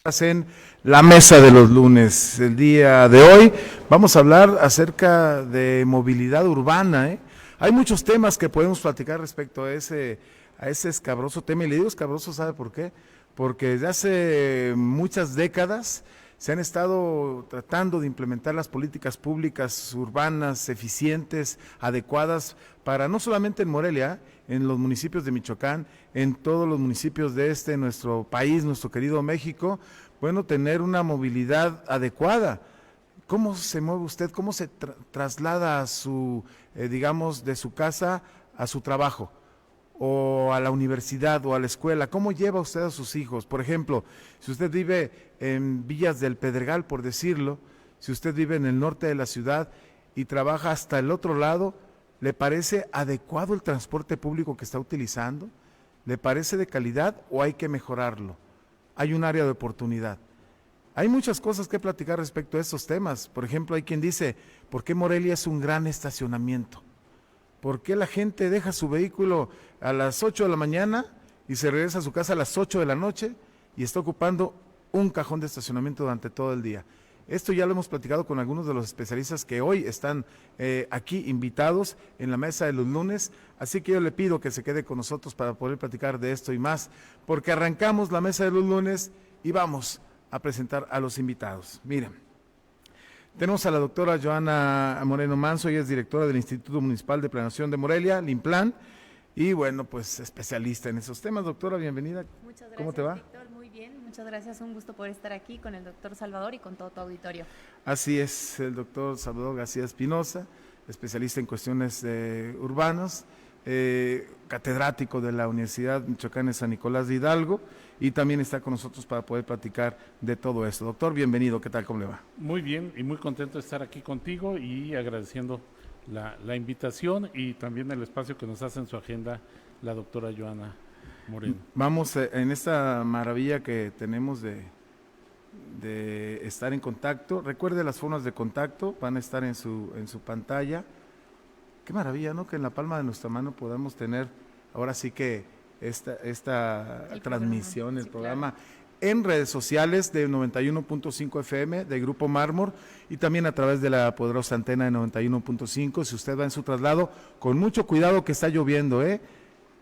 En la mesa de los lunes. El día de hoy vamos a hablar acerca de movilidad urbana, ¿eh? Hay muchos temas que podemos platicar respecto a ese escabroso tema, y le digo escabroso, ¿sabe por qué? Porque desde hace muchas décadas se han estado tratando de implementar las políticas públicas urbanas eficientes, adecuadas, para no solamente en Morelia, en los municipios de Michoacán, en todos los municipios de nuestro país, nuestro querido México, bueno, tener una movilidad adecuada. ¿Cómo se mueve usted? ¿Cómo se traslada a digamos, de su casa a su trabajo? O a la universidad o a la escuela. ¿Cómo lleva usted a sus hijos? Por ejemplo, si usted vive en Villas del Pedregal, por decirlo, si usted vive en el norte de la ciudad y trabaja hasta el otro lado, ¿le parece adecuado el transporte público que está utilizando? ¿Le parece de calidad o hay que mejorarlo? Hay un área de oportunidad. Hay muchas cosas que platicar respecto a estos temas. Por ejemplo, hay quien dice, ¿por qué Morelia es un gran estacionamiento? ¿Por qué la gente deja su vehículo a las 8 de la mañana y se regresa a su casa a las 8 de la noche y está ocupando un cajón de estacionamiento durante todo el día? Esto ya lo hemos platicado con algunos de los especialistas que hoy están aquí invitados en la mesa de los lunes, así que yo le pido que se quede con nosotros para poder platicar de esto y más, porque arrancamos la mesa de los lunes y vamos a presentar a los invitados. Miren, tenemos a la doctora Joana Moreno Manso, ella es directora del Instituto Municipal de Planeación de Morelia, el IMPLAN, y bueno, pues especialista en esos temas. Doctora, bienvenida. Muchas gracias, ¿Cómo te va? Víctor, muy bien, muchas gracias, un gusto poder estar aquí con el doctor Salvador y con todo tu auditorio. Así es, el doctor Salvador García Espinosa, especialista en cuestiones urbanas, catedrático de la Universidad Michoacana de San Nicolás de Hidalgo, y también está con nosotros para poder platicar de todo esto. Doctor, bienvenido, ¿qué tal? ¿Cómo le va? Muy bien y muy contento de estar aquí contigo y agradeciendo la invitación y también el espacio que nos hace en su agenda la doctora Joana Moreno. Vamos en esta maravilla que tenemos de estar en contacto. Recuerde las formas de contacto, van a estar en su pantalla. Qué maravilla, ¿no? Que en la palma de nuestra mano podamos tener ahora sí que esta transmisión, el programa, claro, en redes sociales de 91.5 FM de Grupo Mármol y también a través de la poderosa antena de 91.5. Si usted va en su traslado, con mucho cuidado que está lloviendo,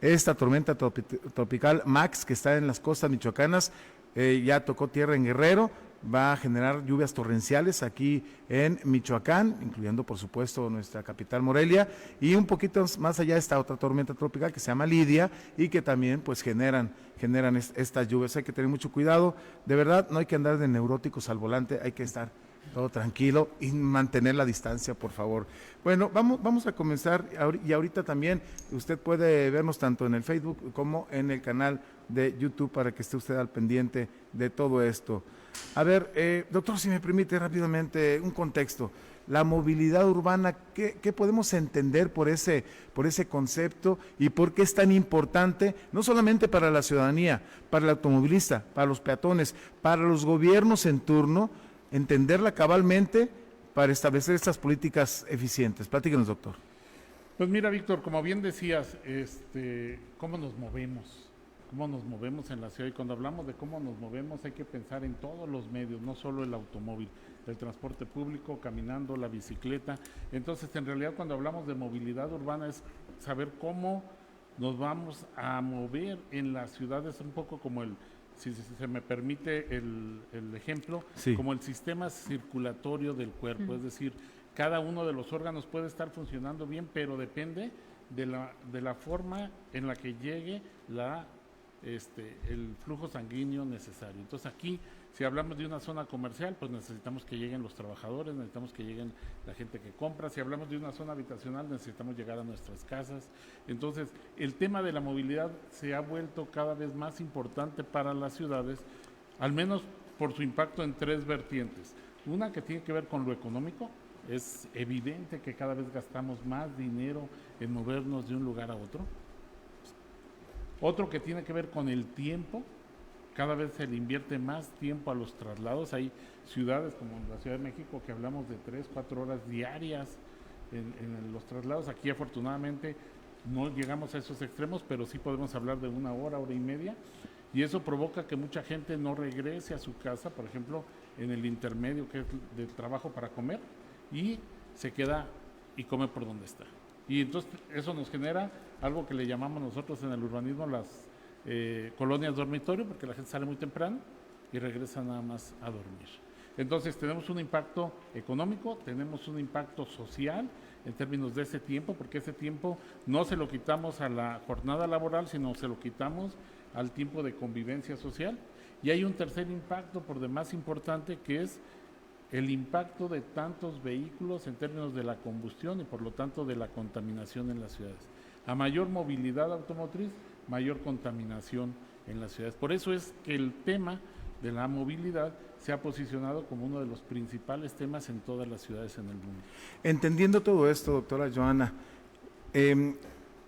esta tormenta tropical Max que está en las costas michoacanas, ya tocó tierra en Guerrero, va a generar lluvias torrenciales aquí en Michoacán, incluyendo por supuesto nuestra capital Morelia, y un poquito más allá está otra tormenta tropical que se llama Lidia y que también pues generan estas lluvias. Hay que tener mucho cuidado, de verdad no hay que andar de neuróticos al volante, hay que estar todo tranquilo y mantener la distancia, por favor. Bueno, vamos a comenzar, y ahorita también usted puede vernos tanto en el Facebook como en el canal de YouTube para que esté usted al pendiente de todo esto. A ver, doctor, si me permite rápidamente un contexto. La movilidad urbana, ¿qué podemos entender por ese concepto y por qué es tan importante, no solamente para la ciudadanía, para el automovilista, para los peatones, para los gobiernos en turno, entenderla cabalmente para establecer estas políticas eficientes? Platíquenos, doctor. Pues mira, Víctor, como bien decías, ¿cómo nos movemos? ¿Cómo nos movemos en la ciudad? Y cuando hablamos de cómo nos movemos hay que pensar en todos los medios, no solo el automóvil, el transporte público, caminando, la bicicleta. Entonces, en realidad, cuando hablamos de movilidad urbana es saber cómo nos vamos a mover en las ciudades, un poco como si se me permite el ejemplo, sí, como el sistema circulatorio del cuerpo, es decir, cada uno de los órganos puede estar funcionando bien, pero depende de la forma en la que llegue el flujo sanguíneo necesario. Entonces aquí, si hablamos de una zona comercial, pues necesitamos que lleguen los trabajadores, necesitamos que lleguen la gente que compra. Si hablamos de una zona habitacional, necesitamos llegar a nuestras casas. Entonces, el tema de la movilidad se ha vuelto cada vez más importante para las ciudades, al menos por su impacto en tres vertientes. Una que tiene que ver con lo económico. Es evidente que cada vez gastamos más dinero en movernos de un lugar a otro. Otro que tiene que ver con el tiempo, cada vez se le invierte más tiempo a los traslados. Hay ciudades como la Ciudad de México que hablamos de 3-4 horas diarias en los traslados. Aquí afortunadamente no llegamos a esos extremos, pero sí podemos hablar de 1 hora, hora y media. y eso provoca que mucha gente no regrese a su casa, por ejemplo, en el intermedio que es de trabajo para comer, y se queda y come por donde está. Y entonces eso nos genera algo que le llamamos nosotros en el urbanismo las colonias dormitorio, porque la gente sale muy temprano y regresa nada más a dormir. Entonces tenemos un impacto económico, tenemos un impacto social en términos de ese tiempo, porque ese tiempo no se lo quitamos a la jornada laboral, sino se lo quitamos al tiempo de convivencia social. Y hay un tercer impacto por demás importante, que es el impacto de tantos vehículos en términos de la combustión y por lo tanto de la contaminación en las ciudades. A mayor movilidad automotriz, mayor contaminación en las ciudades. Por eso es que el tema de la movilidad se ha posicionado como uno de los principales temas en todas las ciudades en el mundo. Entendiendo todo esto, doctora Joana, en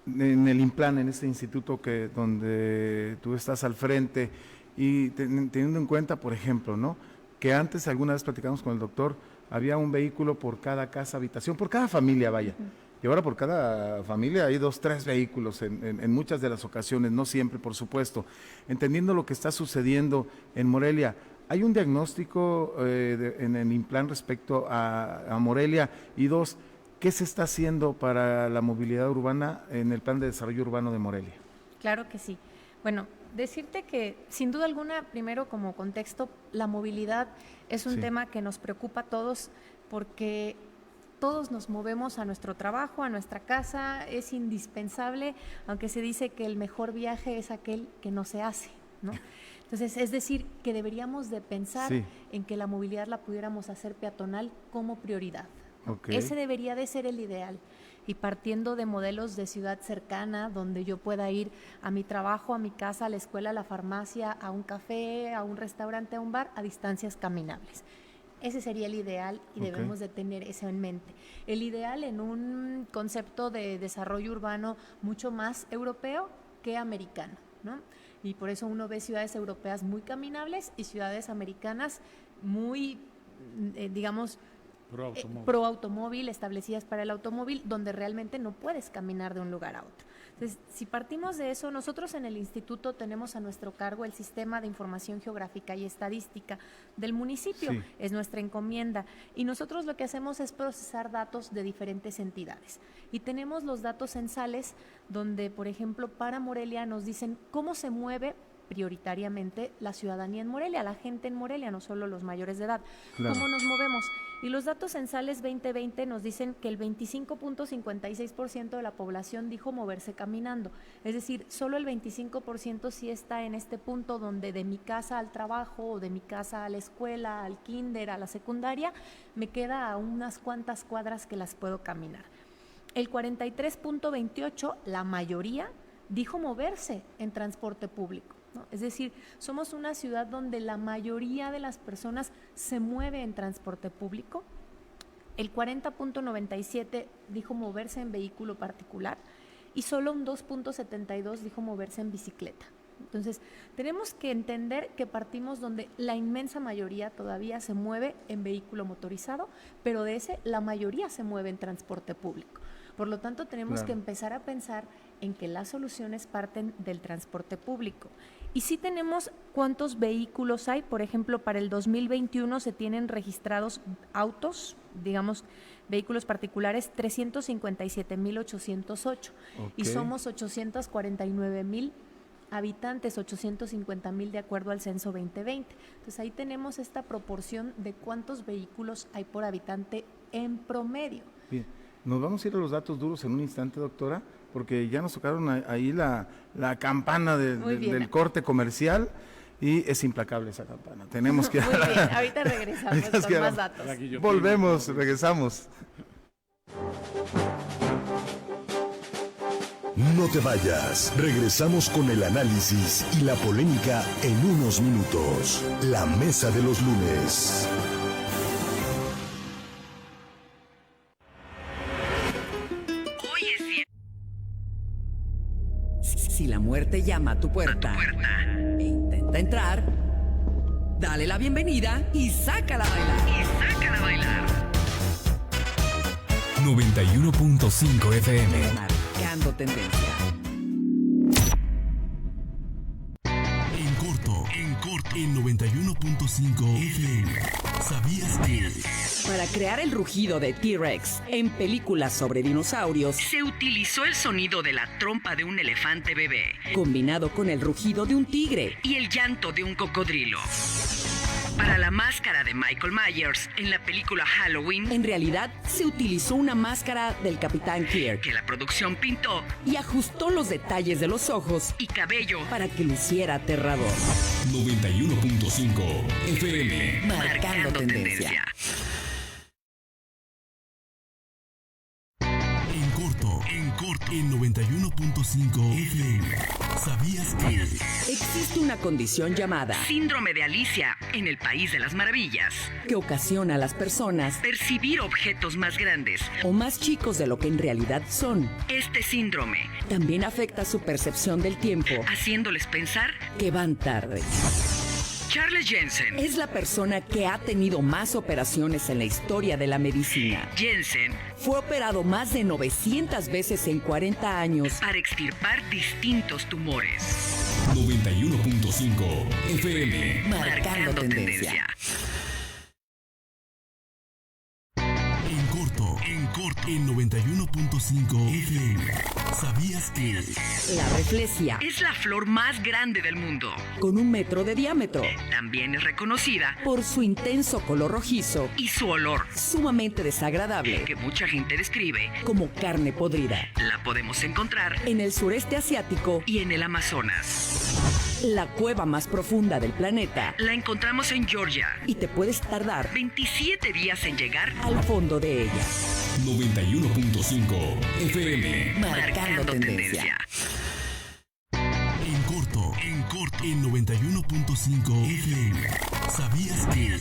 el INPLAN, en este instituto donde tú estás al frente, y teniendo en cuenta, por ejemplo, ¿no?, que antes, alguna vez platicamos con el doctor, había un vehículo por cada casa habitación, por cada familia, vaya. Y ahora por cada familia hay 2, 3 vehículos en muchas de las ocasiones, no siempre, por supuesto. Entendiendo lo que está sucediendo en Morelia, ¿hay un diagnóstico en el INPLAN respecto a Morelia? Y 2, ¿qué se está haciendo para la movilidad urbana en el Plan de Desarrollo Urbano de Morelia? Claro que sí. Bueno, decirte que sin duda alguna, primero como contexto, la movilidad es un tema que nos preocupa a todos, porque todos nos movemos a nuestro trabajo, a nuestra casa, es indispensable, aunque se dice que el mejor viaje es aquel que no se hace, ¿no? Entonces, es decir, que deberíamos de pensar en que la movilidad la pudiéramos hacer peatonal como prioridad. Okay. Ese debería de ser el ideal. Y partiendo de modelos de ciudad cercana, donde yo pueda ir a mi trabajo, a mi casa, a la escuela, a la farmacia, a un café, a un restaurante, a un bar, a distancias caminables. Ese sería el ideal y debemos de tener eso en mente. El ideal en un concepto de desarrollo urbano mucho más europeo que americano, ¿no? Y por eso uno ve ciudades europeas muy caminables y ciudades americanas muy, digamos, pro automóvil, establecidas para el automóvil, donde realmente no puedes caminar de un lugar a otro. Entonces, si partimos de eso, nosotros en el instituto tenemos a nuestro cargo el Sistema de Información Geográfica y Estadística del municipio, es nuestra encomienda, y nosotros lo que hacemos es procesar datos de diferentes entidades. Y tenemos los datos censales, donde, por ejemplo, para Morelia nos dicen cómo se mueve prioritariamente la ciudadanía en Morelia, la gente en Morelia, no solo los mayores de edad. Claro. ¿Cómo nos movemos? Y los datos censales 2020 nos dicen que el 25.56% de la población dijo moverse caminando. Es decir, solo el 25% sí está en este punto donde de mi casa al trabajo o de mi casa a la escuela, al kinder, a la secundaria, me queda a unas cuantas cuadras que las puedo caminar. El 43.28%, la mayoría, dijo moverse en transporte público, ¿no? Es decir, somos una ciudad donde la mayoría de las personas se mueve en transporte público. El 40.97% dijo moverse en vehículo particular y solo un 2.72% dijo moverse en bicicleta. Entonces, tenemos que entender que partimos donde la inmensa mayoría todavía se mueve en vehículo motorizado, pero de ese la mayoría se mueve en transporte público. Por lo tanto, tenemos que empezar a pensar en que las soluciones parten del transporte público. Y sí tenemos cuántos vehículos hay. Por ejemplo, para el 2021 se tienen registrados autos, digamos, vehículos particulares, 357,808. Y somos 849,000 habitantes, 850,000 de acuerdo al censo 2020. Entonces ahí tenemos esta proporción de cuántos vehículos hay por habitante en promedio. Bien. Nos vamos a ir a los datos duros en un instante, doctora, porque ya nos tocaron ahí la campana del corte comercial y es implacable esa campana. Tenemos que... Muy bien, ahorita regresamos con más datos. Volvemos, regresamos. No te vayas, regresamos con el análisis y la polémica en unos minutos. La mesa de los lunes. Si la muerte llama a tu puerta e intenta entrar, dale la bienvenida y sácala a bailar. 91.5 FM. Marcando tendencia. En en 91.5 FM. ¿Sabías que? Para crear el rugido de T-Rex en películas sobre dinosaurios, se utilizó el sonido de la trompa de un elefante bebé, combinado con el rugido de un tigre y el llanto de un cocodrilo. Para la máscara de Michael Myers en la película Halloween, en realidad se utilizó una máscara del Capitán Kirk que la producción pintó y ajustó los detalles de los ojos y cabello para que luciera aterrador. 91.5 FM. Marcando tendencia. En corto, en 91.5 FM. ¿Sabías que? Existe una condición llamada síndrome de Alicia en el País de las Maravillas, que ocasiona a las personas percibir objetos más grandes o más chicos de lo que en realidad son. Este síndrome también afecta su percepción del tiempo, haciéndoles pensar que van tarde. Charles Jensen es la persona que ha tenido más operaciones en la historia de la medicina. Jensen fue operado más de 900 veces en 40 años para extirpar distintos tumores. 91.5 FM. Marcando tendencia. En corto, en 91.5 FM. ¿Sabías que? La reflexia es la flor más grande del mundo, con 1 metro de diámetro. También es reconocida por su intenso color rojizo y su olor sumamente desagradable, que mucha gente describe como carne podrida. La podemos encontrar en el sureste asiático y en el Amazonas. La cueva más profunda del planeta la encontramos en Georgia y te puedes tardar 27 días en llegar al fondo de ella. 91.5 FM. Marcando tendencia. En corto, en 91.5 FM. ¿Sabías que?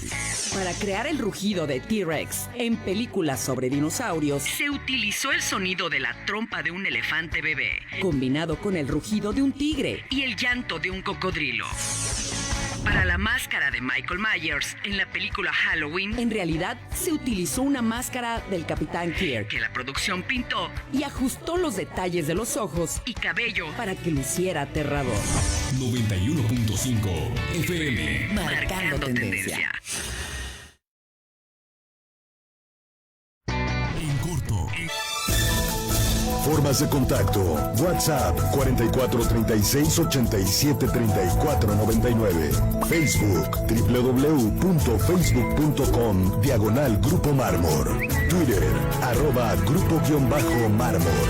Para crear el rugido de T-Rex en películas sobre dinosaurios, se utilizó el sonido de la trompa de un elefante bebé, combinado con el rugido de un tigre y el llanto de un cocodrilo. Para la máscara de Michael Myers en la película Halloween, en realidad se utilizó una máscara del Capitán Kirk que la producción pintó y ajustó los detalles de los ojos y cabello para que luciera aterrador. 91.5 FM. Marcando tendencia. Formas de contacto: WhatsApp 4436873499. Facebook www.facebook.com/Grupo Mármor. Twitter @Grupo_Mármor.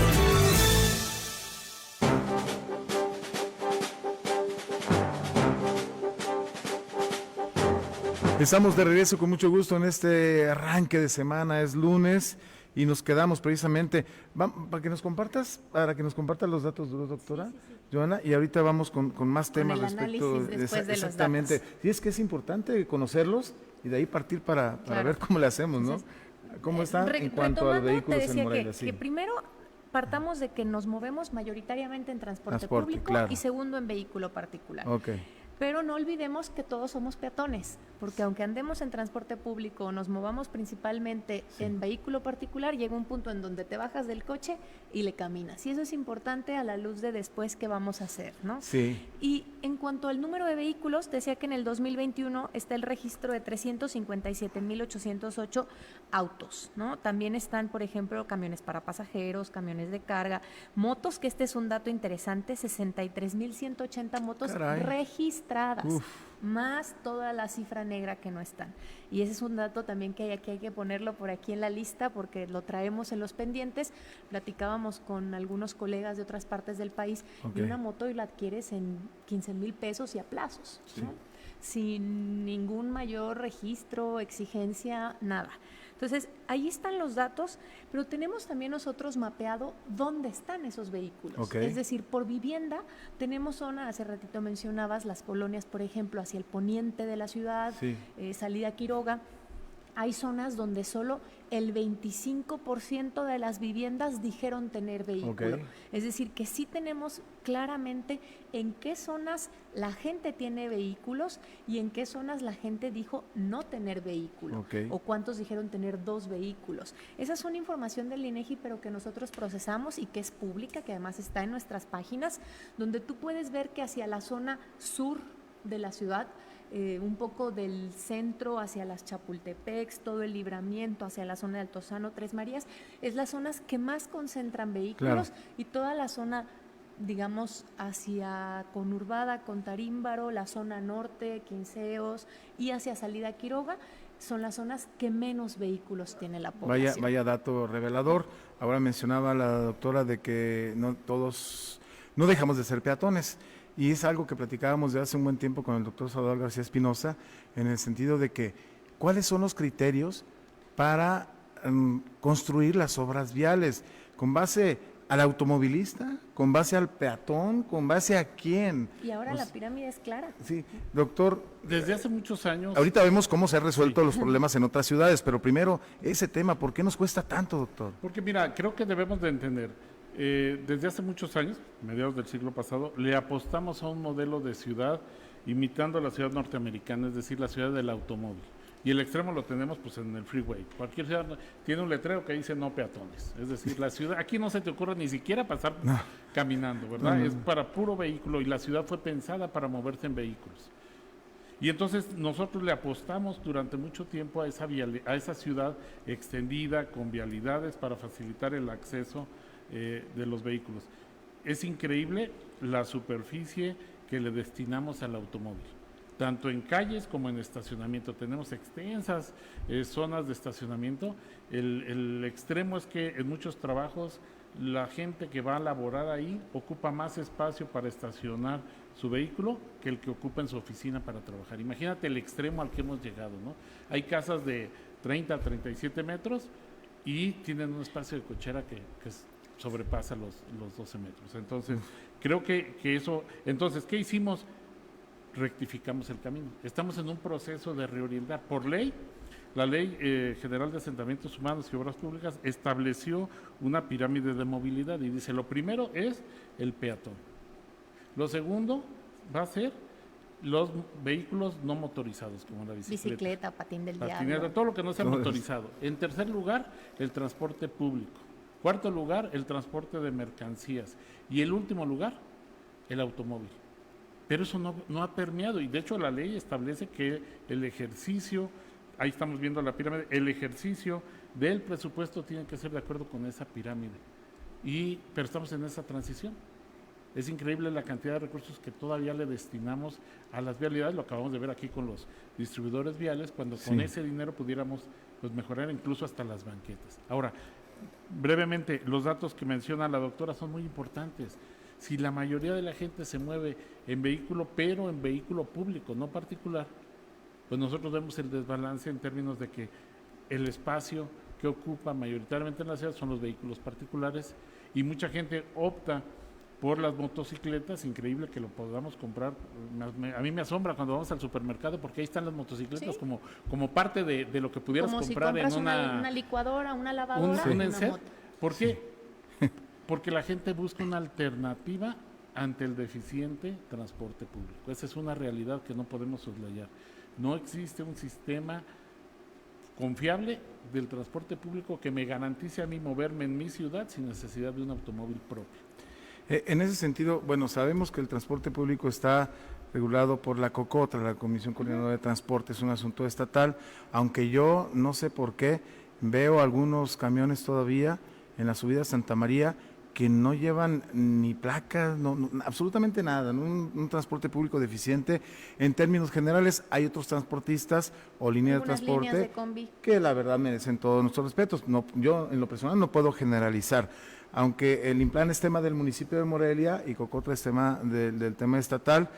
Estamos de regreso con mucho gusto en este arranque de semana, es lunes y nos quedamos precisamente, para que nos compartas los datos, doctora Joana, y ahorita vamos con más temas el respecto análisis después de los exactamente. datos. Sí, es que es importante conocerlos y de ahí partir para Claro. ver cómo le hacemos, ¿no? ¿Cómo está en cuanto a los vehículos en Morelia? Que primero partamos de que nos movemos mayoritariamente en transporte público, claro. y segundo en vehículo particular. Ok. Pero no olvidemos que todos somos peatones, porque aunque andemos en transporte público o nos movamos principalmente en vehículo particular, llega un punto en donde te bajas del coche y le caminas. Y eso es importante a la luz de después qué vamos a hacer, ¿no? Sí. Y en cuanto al número de vehículos, decía que en el 2021 está el registro de 357,808 autos, ¿no? También están, por ejemplo, camiones para pasajeros, camiones de carga, motos, que este es un dato interesante, 63,180 motos registradas, más toda la cifra negra que no están. Y ese es un dato también que hay que ponerlo por aquí en la lista, porque lo traemos en los pendientes. Platicábamos con algunos colegas de otras partes del país, y una moto y la adquieres en 15,000 pesos y a plazos, ¿no? Sin ningún mayor registro, exigencia, nada. Entonces, ahí están los datos, pero tenemos también nosotros mapeado dónde están esos vehículos. Es decir, por vivienda tenemos zona, hace ratito mencionabas las colonias, por ejemplo, hacia el poniente de la ciudad, salida Quiroga. Hay zonas donde solo el 25% de las viviendas dijeron tener vehículo. Es decir, que sí tenemos claramente en qué zonas la gente tiene vehículos y en qué zonas la gente dijo no tener vehículo. O cuántos dijeron tener 2 vehículos. Esa es una información del INEGI, pero que nosotros procesamos y que es pública, que además está en nuestras páginas, donde tú puedes ver que hacia la zona sur de la ciudad un poco del centro hacia las Chapultepecs, todo el Libramiento hacia la zona de Altozano, Tres Marías, es las zonas que más concentran vehículos, y toda la zona, digamos, hacia conurbada, con Tarímbaro, la zona norte, Quinceos y hacia Salida Quiroga, son las zonas que menos vehículos tiene la población. Vaya dato revelador. Ahora mencionaba la doctora de que no todos, no dejamos de ser peatones, y es algo que platicábamos de hace un buen tiempo con el doctor Salvador García Espinosa, en el sentido de que, ¿cuáles son los criterios para construir las obras viales? ¿Con base al automovilista? ¿Con base al peatón? ¿Con base a quién? Y ahora la pirámide es clara. Sí, doctor. Desde hace muchos años. Ahorita vemos cómo se han resuelto los problemas en otras ciudades, pero primero, ese tema, ¿por qué nos cuesta tanto, doctor? Porque mira, creo que debemos de entender, desde hace muchos años, mediados del siglo pasado, le apostamos a un modelo de ciudad imitando a la ciudad norteamericana, es decir, la ciudad del automóvil. Y el extremo lo tenemos pues en el freeway. Cualquier ciudad tiene un letrero que dice no peatones. Es decir, la ciudad, aquí no se te ocurre ni siquiera pasar caminando, ¿verdad? Es para puro vehículo, y la ciudad fue pensada para moverse en vehículos. Y entonces nosotros le apostamos durante mucho tiempo a esa ciudad extendida con vialidades para facilitar el acceso de los vehículos. Es increíble la superficie que le destinamos al automóvil, tanto en calles como en estacionamiento. Tenemos extensas zonas de estacionamiento. El extremo es que en muchos trabajos la gente que va a laborar ahí ocupa más espacio para estacionar su vehículo que el que ocupa en su oficina para trabajar. Imagínate el extremo al que hemos llegado, ¿no? Hay casas de 30 a 37 metros y tienen un espacio de cochera que sobrepasa los 12 metros. Entonces, creo que eso... Entonces, ¿qué hicimos? Rectificamos el camino. Estamos en un proceso de reorientar. Por ley, la Ley General de Asentamientos Humanos y Obras Públicas estableció una pirámide de movilidad y dice, lo primero es el peatón. Lo segundo va a ser los vehículos no motorizados, como la bicicleta, patín del diablo. Todo lo que no sea motorizado. En tercer lugar, el transporte público. Cuarto lugar, el transporte de mercancías. Y el último lugar, el automóvil. Pero eso no ha permeado, y de hecho la ley establece que el ejercicio, ahí estamos viendo la pirámide, el ejercicio del presupuesto tiene que ser de acuerdo con esa pirámide. Pero estamos en esa transición. Es increíble la cantidad de recursos que todavía le destinamos a las vialidades, lo acabamos de ver aquí con los distribuidores viales, cuando con ese dinero pudiéramos pues, mejorar incluso hasta las banquetas. Ahora, brevemente, los datos que menciona la doctora son muy importantes. Si la mayoría de la gente se mueve en vehículo, pero en vehículo público, no particular, pues nosotros vemos el desbalance en términos de que el espacio que ocupa mayoritariamente en la ciudad son los vehículos particulares, y mucha gente opta por las motocicletas. Increíble que lo podamos comprar. A mí me asombra cuando vamos al supermercado, porque ahí están las motocicletas como parte de lo que pudieras como comprar si en una licuadora, una lavadora, un una enset. moto. ¿Por qué? Porque la gente busca una alternativa ante el deficiente transporte público. Esa es una realidad que no podemos soslayar. No existe un sistema confiable del transporte público que me garantice a mí moverme en mi ciudad sin necesidad de un automóvil propio. En ese sentido, bueno, sabemos que el transporte público está regulado por la COCOTRA, la Comisión Coordinadora de Transporte, es un asunto estatal, aunque yo no sé por qué veo algunos camiones todavía en la subida a Santa María que no llevan ni placas, absolutamente nada, ¿no? Un transporte público deficiente. En términos generales, hay otros transportistas o líneas de transporte líneas de combi que la verdad merecen todos nuestros respetos. No, yo en lo personal no puedo generalizar, aunque el Implan es tema del municipio de Morelia y COCOTRA es tema del tema estatal.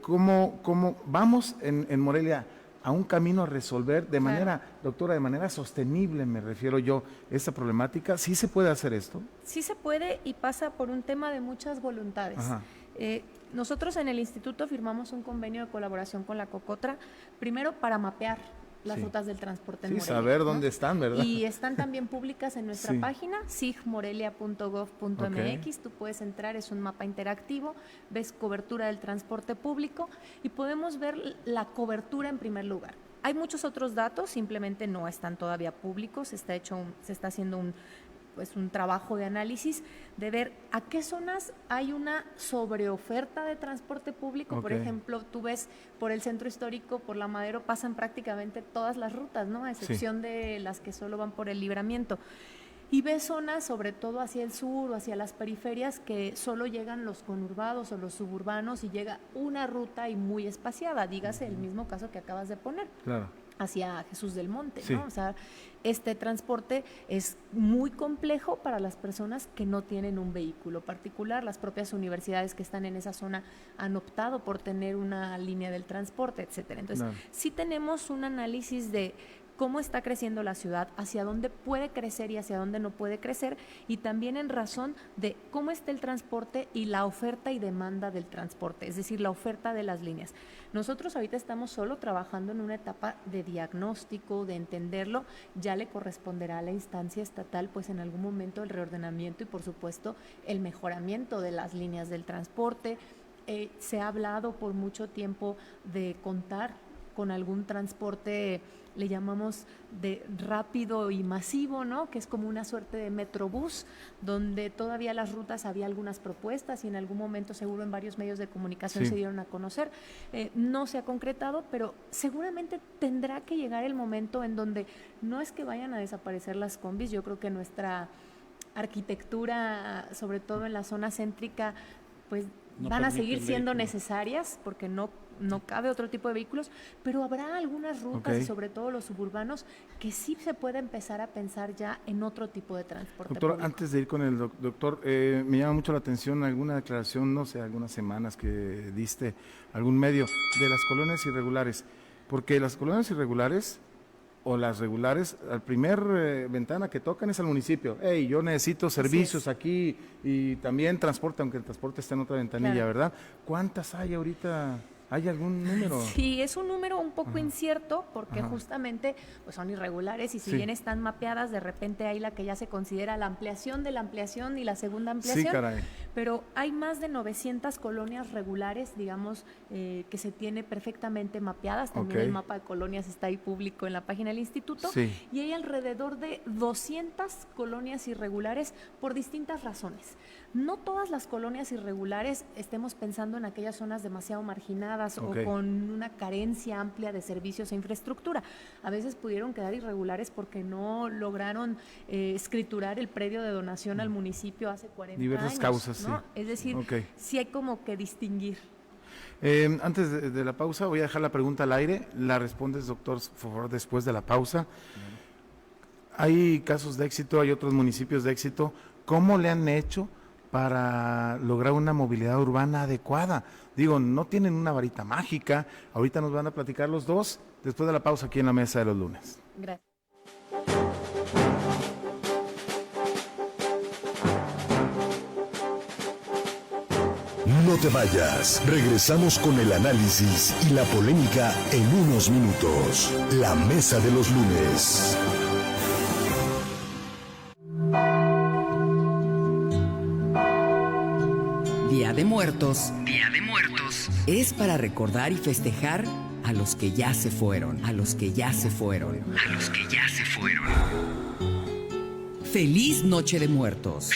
¿Cómo vamos en Morelia a un camino a resolver de manera, doctora, de manera sostenible, me refiero yo, esta problemática? ¿Sí se puede hacer esto? Sí se puede, y pasa por un tema de muchas voluntades. Nosotros en el instituto firmamos un convenio de colaboración con la COCOTRA, primero para mapear las rutas del transporte en Morelia. Saber dónde están, ¿verdad? Y están también públicas en nuestra página, sigmorelia.gov.mx. Tú puedes entrar, es un mapa interactivo, ves cobertura del transporte público y podemos ver la cobertura en primer lugar. Hay muchos otros datos, simplemente no están todavía públicos, se está haciendo pues un trabajo de análisis de ver a qué zonas hay una sobreoferta de transporte público. Por ejemplo, tú ves por el centro histórico, por la Madero, pasan prácticamente todas las rutas, ¿no? A excepción de las que solo van por el Libramiento. Y ves zonas, sobre todo hacia el sur o hacia las periferias, que solo llegan los conurbados o los suburbanos y llega una ruta y muy espaciada, dígase el mismo caso que acabas de poner. Claro. Hacia Jesús del Monte, Sí. ¿no? O sea, este transporte es muy complejo para las personas que no tienen un vehículo particular. Las propias universidades que están en esa zona han optado por tener una línea del transporte, etcétera. Entonces, sí tenemos un análisis de cómo está creciendo la ciudad, hacia dónde puede crecer y hacia dónde no puede crecer, y también en razón de cómo está el transporte y la oferta y demanda del transporte, es decir, la oferta de las líneas. Nosotros ahorita estamos solo trabajando en una etapa de diagnóstico, de entenderlo. Ya le corresponderá a la instancia estatal, pues en algún momento el reordenamiento y por supuesto el mejoramiento de las líneas del transporte. Se ha hablado por mucho tiempo de contar con algún transporte, le llamamos de rápido y masivo, ¿no? Que es como una suerte de metrobús, donde todavía las rutas había algunas propuestas y en algún momento seguro en varios medios de comunicación se dieron a conocer. No se ha concretado, pero seguramente tendrá que llegar el momento en donde no es que vayan a desaparecer las combis. Yo creo que nuestra arquitectura, sobre todo en la zona céntrica, pues van a seguir siendo necesarias porque no cabe otro tipo de vehículos, pero habrá algunas rutas y sobre todo los suburbanos que sí se puede empezar a pensar ya en otro tipo de transporte Doctor, público. antes de ir con el doctor, me llama mucho la atención alguna declaración, no sé, algunas semanas que diste algún medio de las colonias irregulares, porque las colonias irregulares o las regulares, al primer ventana que tocan es al municipio. Hey, yo necesito servicios aquí y también transporte, aunque el transporte está en otra ventanilla, ¿verdad? ¿Cuántas hay ahorita? ¿Hay algún número? Sí, es un número un poco incierto porque justamente pues son irregulares y si bien están mapeadas, de repente hay la que ya se considera la ampliación de la ampliación y la segunda ampliación. Sí, caray. Pero hay más de 900 colonias regulares, digamos, que se tiene perfectamente mapeadas. También el mapa de colonias está ahí público en la página del instituto. Sí. Y hay alrededor de 200 colonias irregulares por distintas razones. No todas las colonias irregulares estemos pensando en aquellas zonas demasiado marginadas o con una carencia amplia de servicios e infraestructura. A veces pudieron quedar irregulares porque no lograron escriturar el predio de donación al municipio hace 40 años. Diversas causas, ¿no? sí. Es decir, sí hay como que distinguir. Antes de la pausa, voy a dejar la pregunta al aire. La respondes, doctor, por favor, después de la pausa. Hay casos de éxito, hay otros municipios de éxito. ¿Cómo le han hecho para lograr una movilidad urbana adecuada? Digo, no tienen una varita mágica. Ahorita nos van a platicar los dos, después de la pausa aquí en la Mesa de los Lunes. Gracias. No te vayas, regresamos con el análisis y la polémica en unos minutos. La Mesa de los Lunes. Día de Muertos es para recordar y festejar a los que ya se fueron, Feliz Noche de Muertos.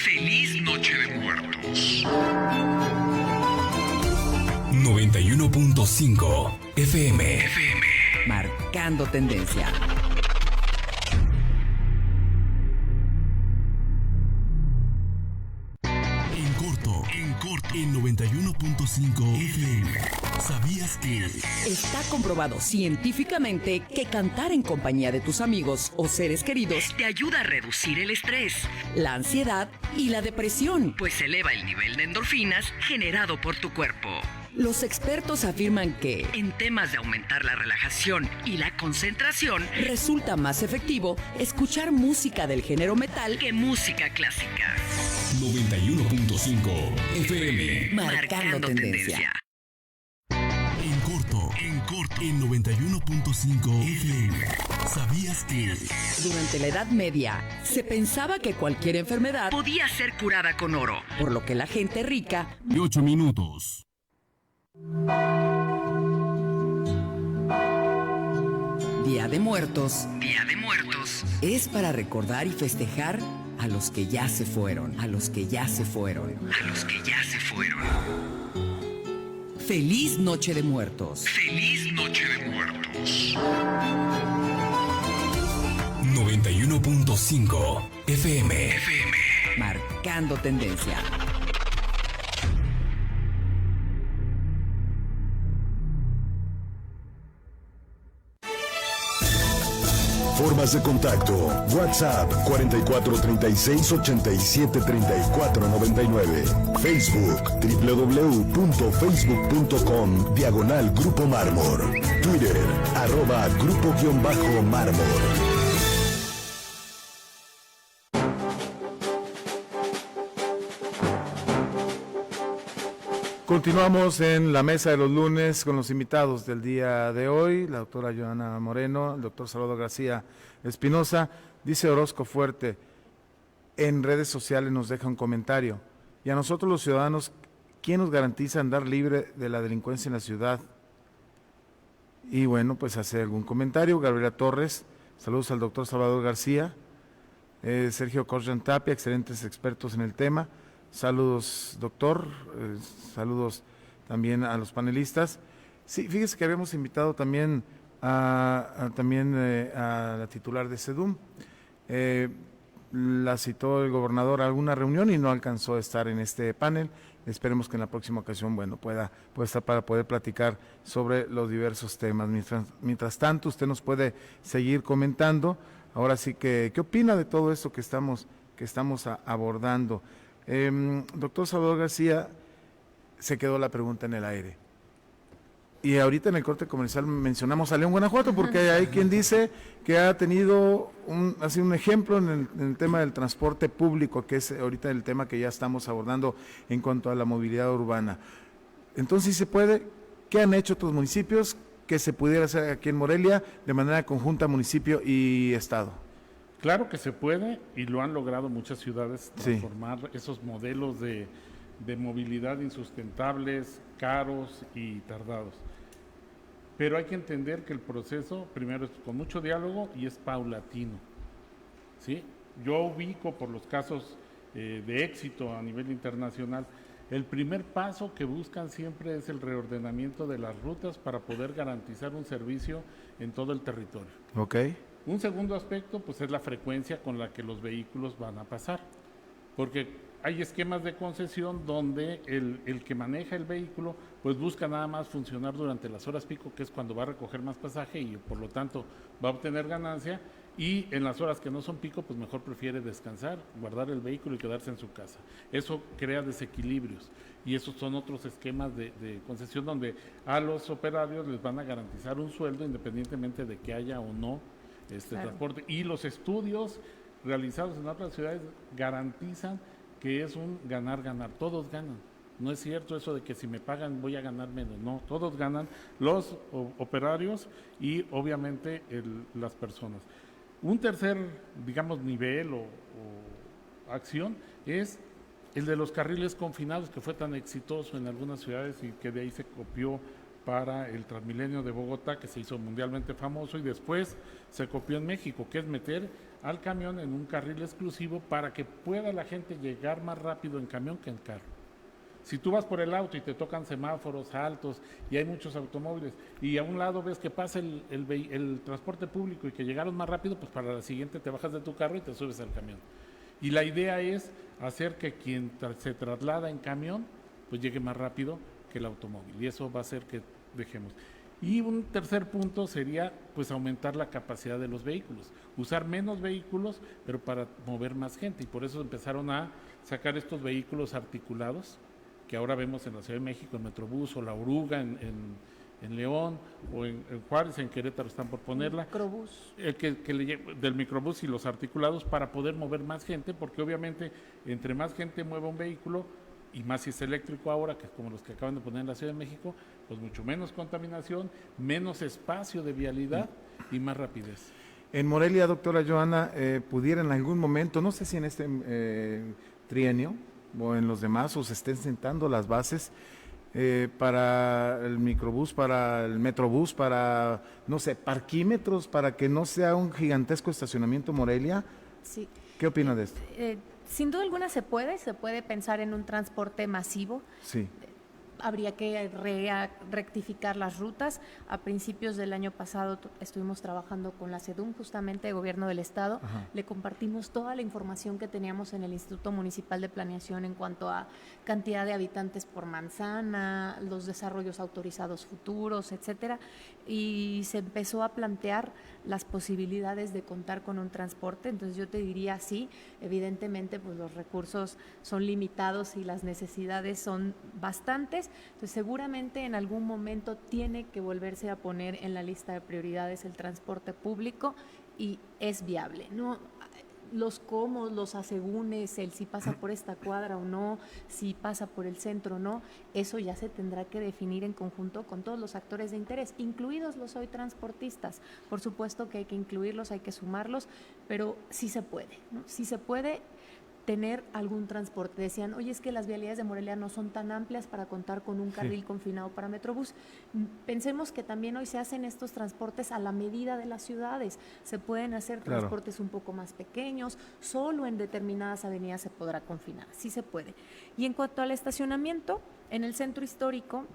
91.5 FM. Marcando tendencia. En corto, en 91.5 FM. ¿Sabías que? Está comprobado científicamente que cantar en compañía de tus amigos o seres queridos te ayuda a reducir el estrés, la ansiedad y la depresión, pues eleva el nivel de endorfinas generado por tu cuerpo. Los expertos afirman que, en temas de aumentar la relajación y la concentración, resulta más efectivo escuchar música del género metal que música clásica. 91.5 FM. Marcando tendencia. En corto, en 91.5 FM. ¿Sabías que? Durante la Edad Media, se pensaba que cualquier enfermedad podía ser curada con oro, por lo que la gente rica... 8 minutos. Día de Muertos es para recordar y festejar a a los que ya se fueron, a los que ya se fueron, a los que ya se fueron. Feliz Noche de Muertos. Feliz Noche de Muertos. 91.5 FM. Marcando tendencia. Formas de contacto: WhatsApp 4436-873499. Facebook www.facebook.com/Grupo Mármor. Twitter @Grupo_Mármor. Continuamos en la mesa de los lunes con los invitados del día de hoy, la doctora Johanna Moreno, el doctor Salvador García Espinosa. Dice Orozco Fuerte, en redes sociales nos deja un comentario: y a nosotros los ciudadanos, ¿quién nos garantiza andar libre de la delincuencia en la ciudad? Y bueno, pues hace algún comentario. Gabriela Torres, saludos al doctor Salvador García. Sergio Corjan Tapia, excelentes expertos en el tema. Saludos, doctor, saludos también a los panelistas. Sí, fíjese que habíamos invitado también a la titular de SEDUM. La citó el gobernador a alguna reunión y no alcanzó a estar en este panel. Esperemos que en la próxima ocasión, bueno, pueda estar para poder platicar sobre los diversos temas. Mientras tanto, usted nos puede seguir comentando. Ahora sí que, ¿qué opina de todo esto que estamos abordando? Doctor Salvador García, se quedó la pregunta en el aire. Y ahorita en el corte comercial mencionamos a León, Guanajuato, porque hay quien dice que ha tenido un ejemplo en el tema del transporte público, que es ahorita el tema que ya estamos abordando en cuanto a la movilidad urbana. Entonces, ¿sí se puede? ¿Qué han hecho otros municipios que se pudiera hacer aquí en Morelia de manera conjunta, municipio y estado? Claro que se puede, y lo han logrado muchas ciudades, transformar esos modelos de movilidad insustentables, caros y tardados. Pero hay que entender que el proceso, primero, es con mucho diálogo y es paulatino, ¿sí? Yo ubico, por los casos de éxito a nivel internacional, el primer paso que buscan siempre es el reordenamiento de las rutas para poder garantizar un servicio en todo el territorio. Ok. Un segundo aspecto, pues, es la frecuencia con la que los vehículos van a pasar, porque hay esquemas de concesión donde el que maneja el vehículo pues busca nada más funcionar durante las horas pico, que es cuando va a recoger más pasaje y por lo tanto va a obtener ganancia, y en las horas que no son pico pues mejor prefiere descansar, guardar el vehículo y quedarse en su casa. Eso crea desequilibrios, y esos son otros esquemas de concesión donde a los operarios les van a garantizar un sueldo independientemente de que haya o no transporte. Y los estudios realizados en otras ciudades garantizan que es un ganar-ganar, todos ganan. No es cierto eso de que si me pagan voy a ganar menos, no, todos ganan, los operarios y obviamente las personas. Un tercer, digamos, nivel o acción es el de los carriles confinados, que fue tan exitoso en algunas ciudades y que de ahí se copió para el Transmilenio de Bogotá, que se hizo mundialmente famoso, y después se copió en México, que es meter al camión en un carril exclusivo para que pueda la gente llegar más rápido en camión que en carro. Si tú vas por el auto y te tocan semáforos altos y hay muchos automóviles y a un lado ves que pasa el transporte público y que llegaron más rápido, pues para la siguiente te bajas de tu carro y te subes al camión. Y la idea es hacer que quien se traslada en camión pues llegue más rápido que el automóvil, y eso va a hacer que dejemos. Y un tercer punto sería pues aumentar la capacidad de los vehículos, usar menos vehículos pero para mover más gente, y por eso empezaron a sacar estos vehículos articulados que ahora vemos en la Ciudad de México, el Metrobús o la Oruga en León, o en Juárez, en Querétaro están por ponerla. Microbús. Del microbús y los articulados para poder mover más gente, porque obviamente entre más gente mueva un vehículo, y más si es eléctrico ahora, que es como los que acaban de poner en la Ciudad de México, pues mucho menos contaminación, menos espacio de vialidad y más rapidez. En Morelia, doctora Johanna, pudiera en algún momento, no sé si en este trienio o en los demás, o se estén sentando las bases para el microbús, para el metrobús, para, no sé, parquímetros, para que no sea un gigantesco estacionamiento Morelia, Sí. ¿Qué opina de esto? Sin duda alguna se puede pensar en un transporte masivo. Sí. Habría que rectificar las rutas. A principios del año pasado estuvimos trabajando con la SEDUM, justamente Gobierno del Estado. Ajá. Le compartimos toda la información que teníamos en el Instituto Municipal de Planeación en cuanto a cantidad de habitantes por manzana, los desarrollos autorizados futuros, etcétera. Y se empezó a plantear las posibilidades de contar con un transporte. Entonces yo te diría sí, evidentemente pues los recursos son limitados y las necesidades son bastantes. Entonces seguramente en algún momento tiene que volverse a poner en la lista de prioridades el transporte público y es viable, ¿no? Los cómo, los asegúnes, el si pasa por esta cuadra o no, si pasa por el centro o no, eso ya se tendrá que definir en conjunto con todos los actores de interés, incluidos los hoy transportistas. Por supuesto que hay que incluirlos, hay que sumarlos, pero sí se puede, ¿no? Sí se puede tener algún transporte. Decían, oye, es que las vialidades de Morelia no son tan amplias para contar con un carril confinado para Metrobús. Pensemos que también hoy se hacen estos transportes a la medida de las ciudades. Se pueden hacer transportes un poco más pequeños, solo en determinadas avenidas se podrá confinar, sí se puede. Y en cuanto al estacionamiento, en el centro histórico,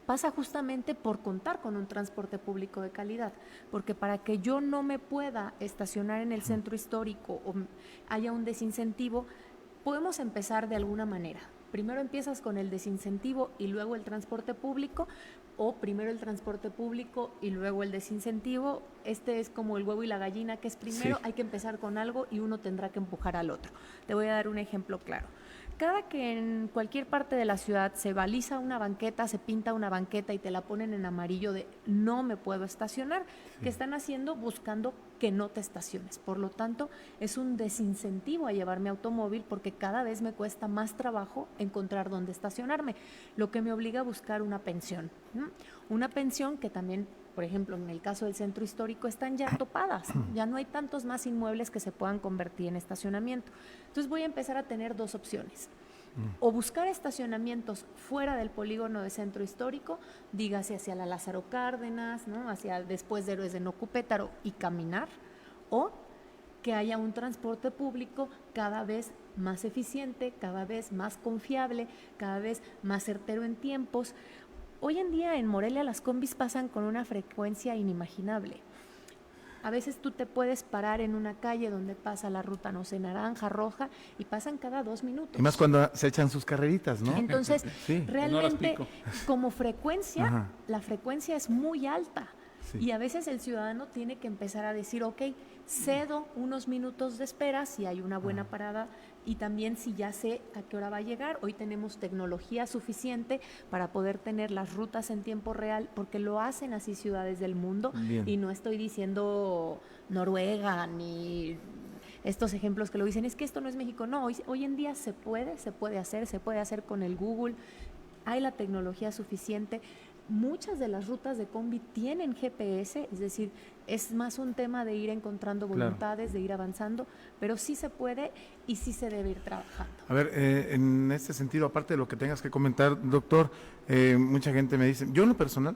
pasa justamente por contar con un transporte público de calidad, porque para que yo no me pueda estacionar en el centro histórico o haya un desincentivo, podemos empezar de alguna manera. Primero empiezas con el desincentivo y luego el transporte público, o primero el transporte público y luego el desincentivo. Este es como el huevo y la gallina, que es primero, hay que empezar con algo y uno tendrá que empujar al otro. Te voy a dar un ejemplo claro. Cada que en cualquier parte de la ciudad se baliza una banqueta, se pinta una banqueta y te la ponen en amarillo de no me puedo estacionar, ¿qué están haciendo? Buscando que no te estaciones. Por lo tanto, es un desincentivo a llevar mi automóvil porque cada vez me cuesta más trabajo encontrar dónde estacionarme, lo que me obliga a buscar una pensión. Una pensión que también, por ejemplo, en el caso del centro histórico, están ya topadas, ya no hay tantos más inmuebles que se puedan convertir en estacionamiento. Entonces voy a empezar a tener dos opciones. O buscar estacionamientos fuera del polígono de centro histórico, dígase hacia la Lázaro Cárdenas, ¿no? Hacia después de Héroes de Nocupétaro y caminar, o que haya un transporte público cada vez más eficiente, cada vez más confiable, cada vez más certero en tiempos. Hoy en día en Morelia las combis pasan con una frecuencia inimaginable. A veces tú te puedes parar en una calle donde pasa la ruta, no sé, naranja, roja, y pasan cada 2 minutos. Y más cuando se echan sus carreritas, ¿no? Entonces, sí. realmente, como frecuencia, la frecuencia es muy alta. Sí. Y a veces el ciudadano tiene que empezar a decir, ok, cedo unos minutos de espera si hay una buena parada y también si ya sé a qué hora va a llegar. Hoy tenemos tecnología suficiente para poder tener las rutas en tiempo real, porque lo hacen así ciudades del mundo. Bien. Y no estoy diciendo Noruega ni estos ejemplos que lo dicen, es que esto no es México. No, hoy en día se puede hacer con el Google, hay la tecnología suficiente. Muchas de las rutas de combi tienen GPS, es decir, es más un tema de ir encontrando voluntades, de ir avanzando, pero sí se puede y sí se debe ir trabajando. A ver, en este sentido, aparte de lo que tengas que comentar, doctor, mucha gente me dice, yo en lo personal,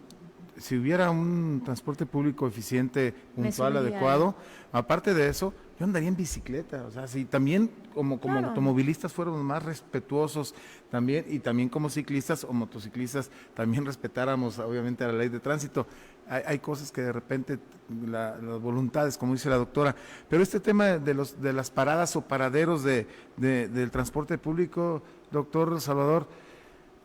si hubiera un transporte público eficiente, puntual, adecuado, aparte de eso, yo andaría en bicicleta. O sea, si también como automovilistas fuéramos más respetuosos también, y también como ciclistas o motociclistas también respetáramos obviamente la ley de tránsito. Hay cosas que de repente las voluntades, como dice la doctora, pero este tema de las paradas o paraderos del transporte público, doctor Salvador,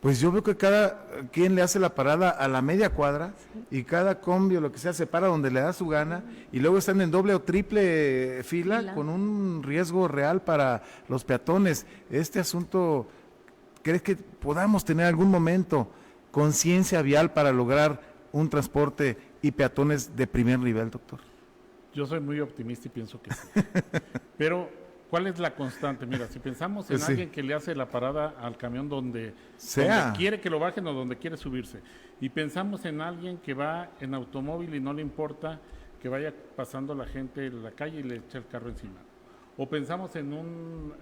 pues yo veo que cada quien le hace la parada a la media cuadra y cada combi o lo que sea se para donde le da su gana y luego están en doble o triple fila con un riesgo real para los peatones. Este asunto, ¿crees que podamos tener algún momento conciencia vial para lograr un transporte y peatones de primer nivel, doctor? Yo soy muy optimista y pienso que sí. Pero ¿cuál es la constante? Mira, si pensamos en alguien que le hace la parada al camión donde quiere que lo bajen o donde quiere subirse, y pensamos en alguien que va en automóvil y no le importa que vaya pasando la gente en la calle y le echa el carro encima, o pensamos en una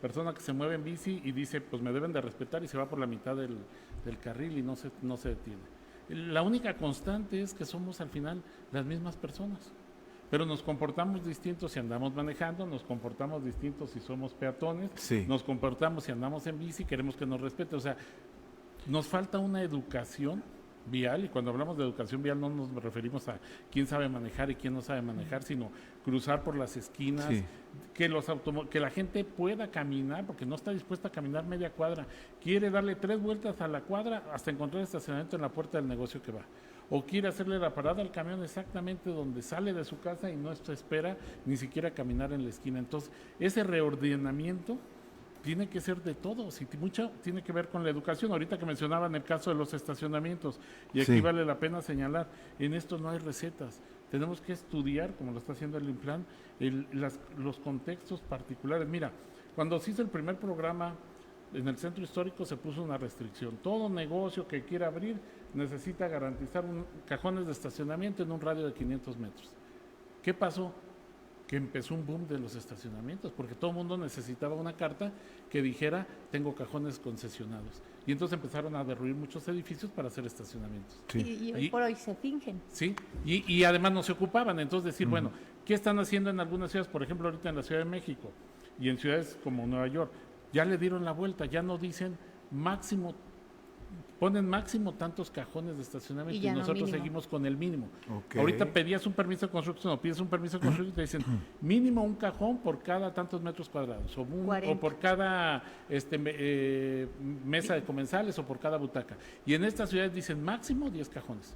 persona que se mueve en bici y dice, pues me deben de respetar, y se va por la mitad del carril y no se detiene. La única constante es que somos al final las mismas personas. pero nos comportamos distintos si andamos manejando, nos comportamos distintos si somos peatones, Sí. nos comportamos si andamos en bici, queremos que nos respete, o sea, nos falta una educación vial, y cuando hablamos de educación vial no nos referimos a quién sabe manejar y quién no sabe manejar, sino cruzar por las esquinas, Sí. que la gente pueda caminar, porque no está dispuesta a caminar media cuadra, quiere darle 3 vueltas a la cuadra hasta encontrar estacionamiento en la puerta del negocio que va, o quiere hacerle la parada al camión exactamente donde sale de su casa y no se espera ni siquiera caminar en la esquina. Entonces, ese reordenamiento tiene que ser de todos y mucho tiene que ver con la educación. Ahorita que mencionaban el caso de los estacionamientos, y aquí Sí. vale la pena señalar, en esto no hay recetas. Tenemos que estudiar, como lo está haciendo el INPLAN, los contextos particulares. Mira, cuando se hizo el primer programa en el centro histórico se puso una restricción. Todo negocio que quiera abrir necesita garantizar cajones de estacionamiento en un radio de 500 metros. ¿Qué pasó? Que empezó un boom de los estacionamientos, porque todo el mundo necesitaba una carta que dijera, tengo cajones concesionados. Y entonces empezaron a derruir muchos edificios para hacer estacionamientos. Sí. Y hoy por hoy se fingen. Sí, y además no se ocupaban. Entonces decir, bueno, ¿qué están haciendo en algunas ciudades? Por ejemplo, ahorita en la Ciudad de México y en ciudades como Nueva York, ya le dieron la vuelta, ya no dicen máximo, ponen máximo tantos cajones de estacionamiento y Y ya no nosotros mínimo. seguimos con el mínimo. Ok. Ahorita pedías un permiso de construcción o pides un permiso de construcción y te dicen mínimo un cajón por cada tantos metros cuadrados o 40. por cada mesa de comensales o por cada butaca. Y en estas ciudades dicen máximo 10 cajones.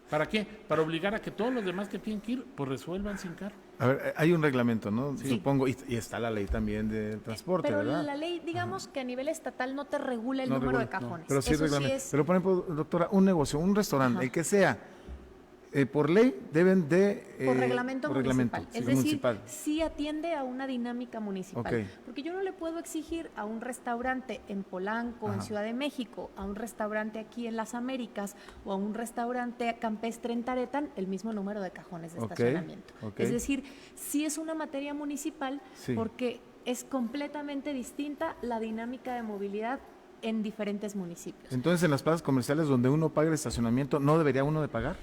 ¿Para qué? Para obligar a que todos los demás que tienen que ir, pues resuelvan sin carro. A ver, hay un reglamento, ¿no? Sí. Supongo, y está la ley también del transporte, Pero ¿verdad? la ley, digamos que a nivel estatal no te regula el No número regula, de cajones. Pero sí Eso reglamento. es, Pero por ejemplo, doctora, un negocio, un restaurante, Ajá. el que sea, por ley deben de... por reglamento por municipal. sí, Es decir, municipal. sí atiende a una dinámica municipal. Ok. Porque yo no le puedo exigir a un restaurante en Polanco, en Ajá. Ciudad de México, a un restaurante aquí en Las Américas o a un restaurante campestre en Taretan el mismo número de cajones de Ok, estacionamiento. ok. Es decir, sí es una materia municipal Sí. porque es completamente distinta la dinámica de movilidad en diferentes municipios. Entonces, en las plazas comerciales donde uno paga el estacionamiento, ¿no debería uno de pagar?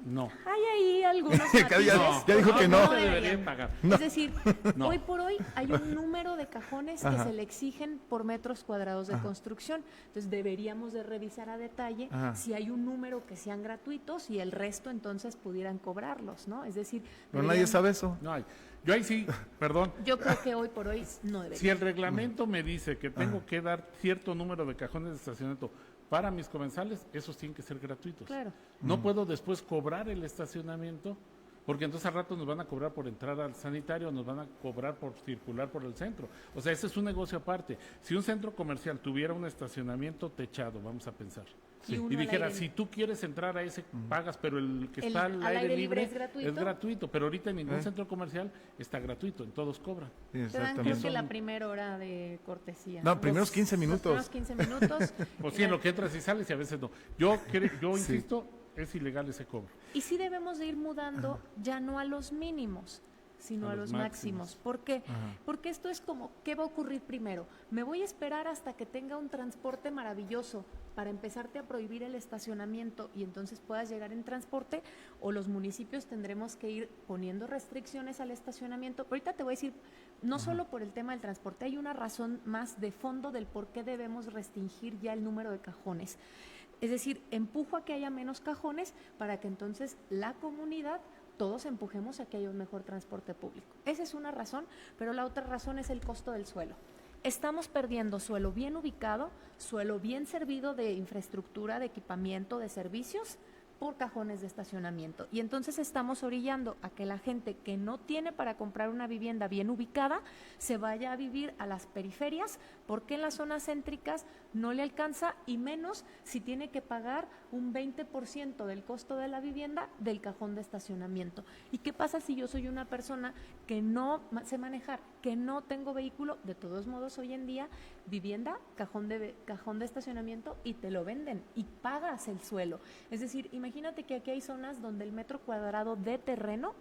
No. Hay ahí algunos Ya- matices, ya dijo que no. No se deberían. deberían pagar. Es decir, No. hoy por hoy hay un número de cajones que Ajá. se le exigen por metros cuadrados de construcción. Entonces deberíamos de revisar a detalle Ajá. si hay un número que sean gratuitos y el resto entonces pudieran cobrarlos, ¿no? Es decir, Pero nadie deberían- sabe eso. No hay. Yo ahí sí, perdón. Yo creo que hoy por hoy no debería. Si el reglamento me dice que tengo que dar cierto número de cajones de estacionamiento para mis comensales, esos tienen que ser gratuitos. Claro. No puedo después cobrar el estacionamiento, porque entonces al rato nos van a cobrar por entrar al sanitario, nos van a cobrar por circular por el centro. O sea, ese es un negocio aparte. Si un centro comercial tuviera un estacionamiento techado, vamos a pensar, Y uno y al dijera, aire si tú quieres entrar a ese, pagas, pero el que El está al aire libre es gratuito. pero ahorita en ningún ¿Eh? centro comercial está gratuito, en todos cobran. Sí, Te dan creo exactamente. que Son- la primera hora de cortesía. No, primeros Los- 15 minutos. Los primeros 15 minutos. Pues sí, en lo que entras y sales y a veces no. Yo Sí. insisto, es ilegal ese cobro. Y sí debemos de ir mudando ya no a los mínimos, sino a los máximos. ¿Por qué? Ajá. Porque esto es como, ¿qué va a ocurrir primero? ¿Me voy a esperar hasta que tenga un transporte maravilloso para empezarte a prohibir el estacionamiento y entonces puedas llegar en transporte? ¿O los municipios tendremos que ir poniendo restricciones al estacionamiento? Pero ahorita te voy a decir, no solo por el tema del transporte, hay una razón más de fondo del por qué debemos restringir ya el número de cajones. Es decir, empujo a que haya menos cajones para que entonces la comunidad, todos empujemos a que haya un mejor transporte público. Esa es una razón, pero la otra razón es el costo del suelo. Estamos perdiendo suelo bien ubicado, suelo bien servido de infraestructura, de equipamiento, de servicios, por cajones de estacionamiento. Y entonces estamos orillando a que la gente que no tiene para comprar una vivienda bien ubicada se vaya a vivir a las periferias, porque en las zonas céntricas no le alcanza, y menos si tiene que pagar un 20% del costo de la vivienda del cajón de estacionamiento. ¿Y qué pasa si yo soy una persona que no sé manejar, que no tengo vehículo? De todos modos, hoy en día, vivienda, cajón de estacionamiento, y te lo venden y pagas el suelo. Es decir, imagínate que aquí hay zonas donde el metro cuadrado de terreno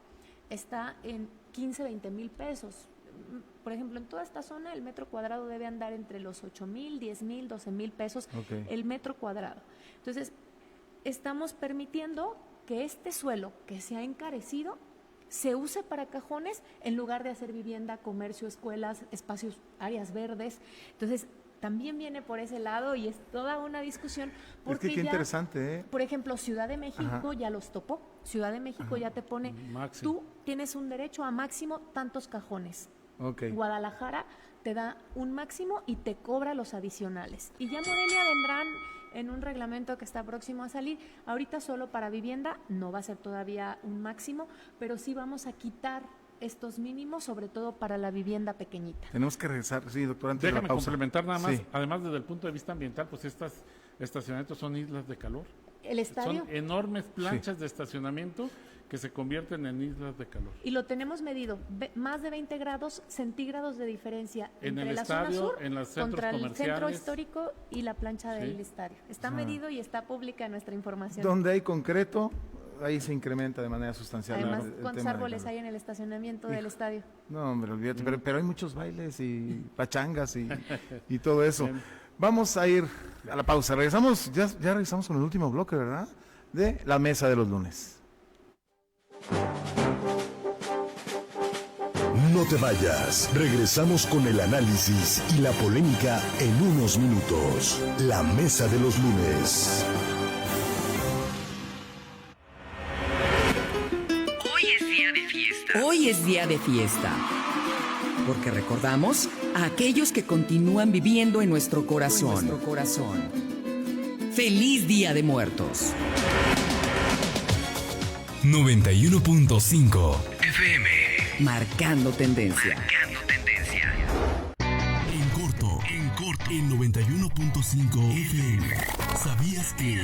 está en 15, 20 mil pesos. Por ejemplo, en toda esta zona el metro cuadrado debe andar entre los 8 mil, 10 mil, 12 mil pesos Ok. el metro cuadrado. Entonces, estamos permitiendo que este suelo que se ha encarecido se use para cajones en lugar de hacer vivienda, comercio, escuelas, espacios, áreas verdes. Entonces, también viene por ese lado y es toda una discusión. Porque es que qué interesante, ¿eh? Por ejemplo, Ciudad de México ya los topó. Ciudad de México ya te pone, tú tienes un derecho a máximo tantos cajones. Okay. Guadalajara te da un máximo y te cobra los adicionales. Y ya Morelia vendrán en un reglamento que está próximo a salir. Ahorita solo para vivienda no va a ser todavía un máximo, pero sí vamos a quitar estos mínimos, sobre todo para la vivienda pequeñita. Tenemos que regresar, sí, doctor, antes Déjame de la pausa. complementar nada más, Sí. además desde el punto de vista ambiental, pues estas estacionamientos son islas de calor. El estadio. Son enormes planchas de estacionamiento que se convierten en islas de calor. Y lo tenemos medido, más de 20 grados centígrados de diferencia En entre el la estadio, zona sur en los centros contra el centro comerciales. histórico y la plancha del estadio. Está medido y está pública nuestra información. Donde hay concreto, ahí se incrementa de manera sustancial. Además, el ¿cuántos tema del árboles calor. hay en el estacionamiento del estadio? No, hombre, olvídate, pero hay muchos bailes y pachangas y todo eso. Vamos a ir a la pausa. Regresamos, ya regresamos con el último bloque, ¿verdad? De la mesa de los lunes. No te vayas. Regresamos con el análisis y la polémica en unos minutos. La mesa de los lunes. Hoy es día de fiesta. Hoy es día de fiesta. Porque recordamos a aquellos que continúan viviendo en nuestro corazón. ¡Feliz Día de Muertos! 91.5 FM. Marcando tendencia. En corto, en 91.5 FM. ¿Sabías que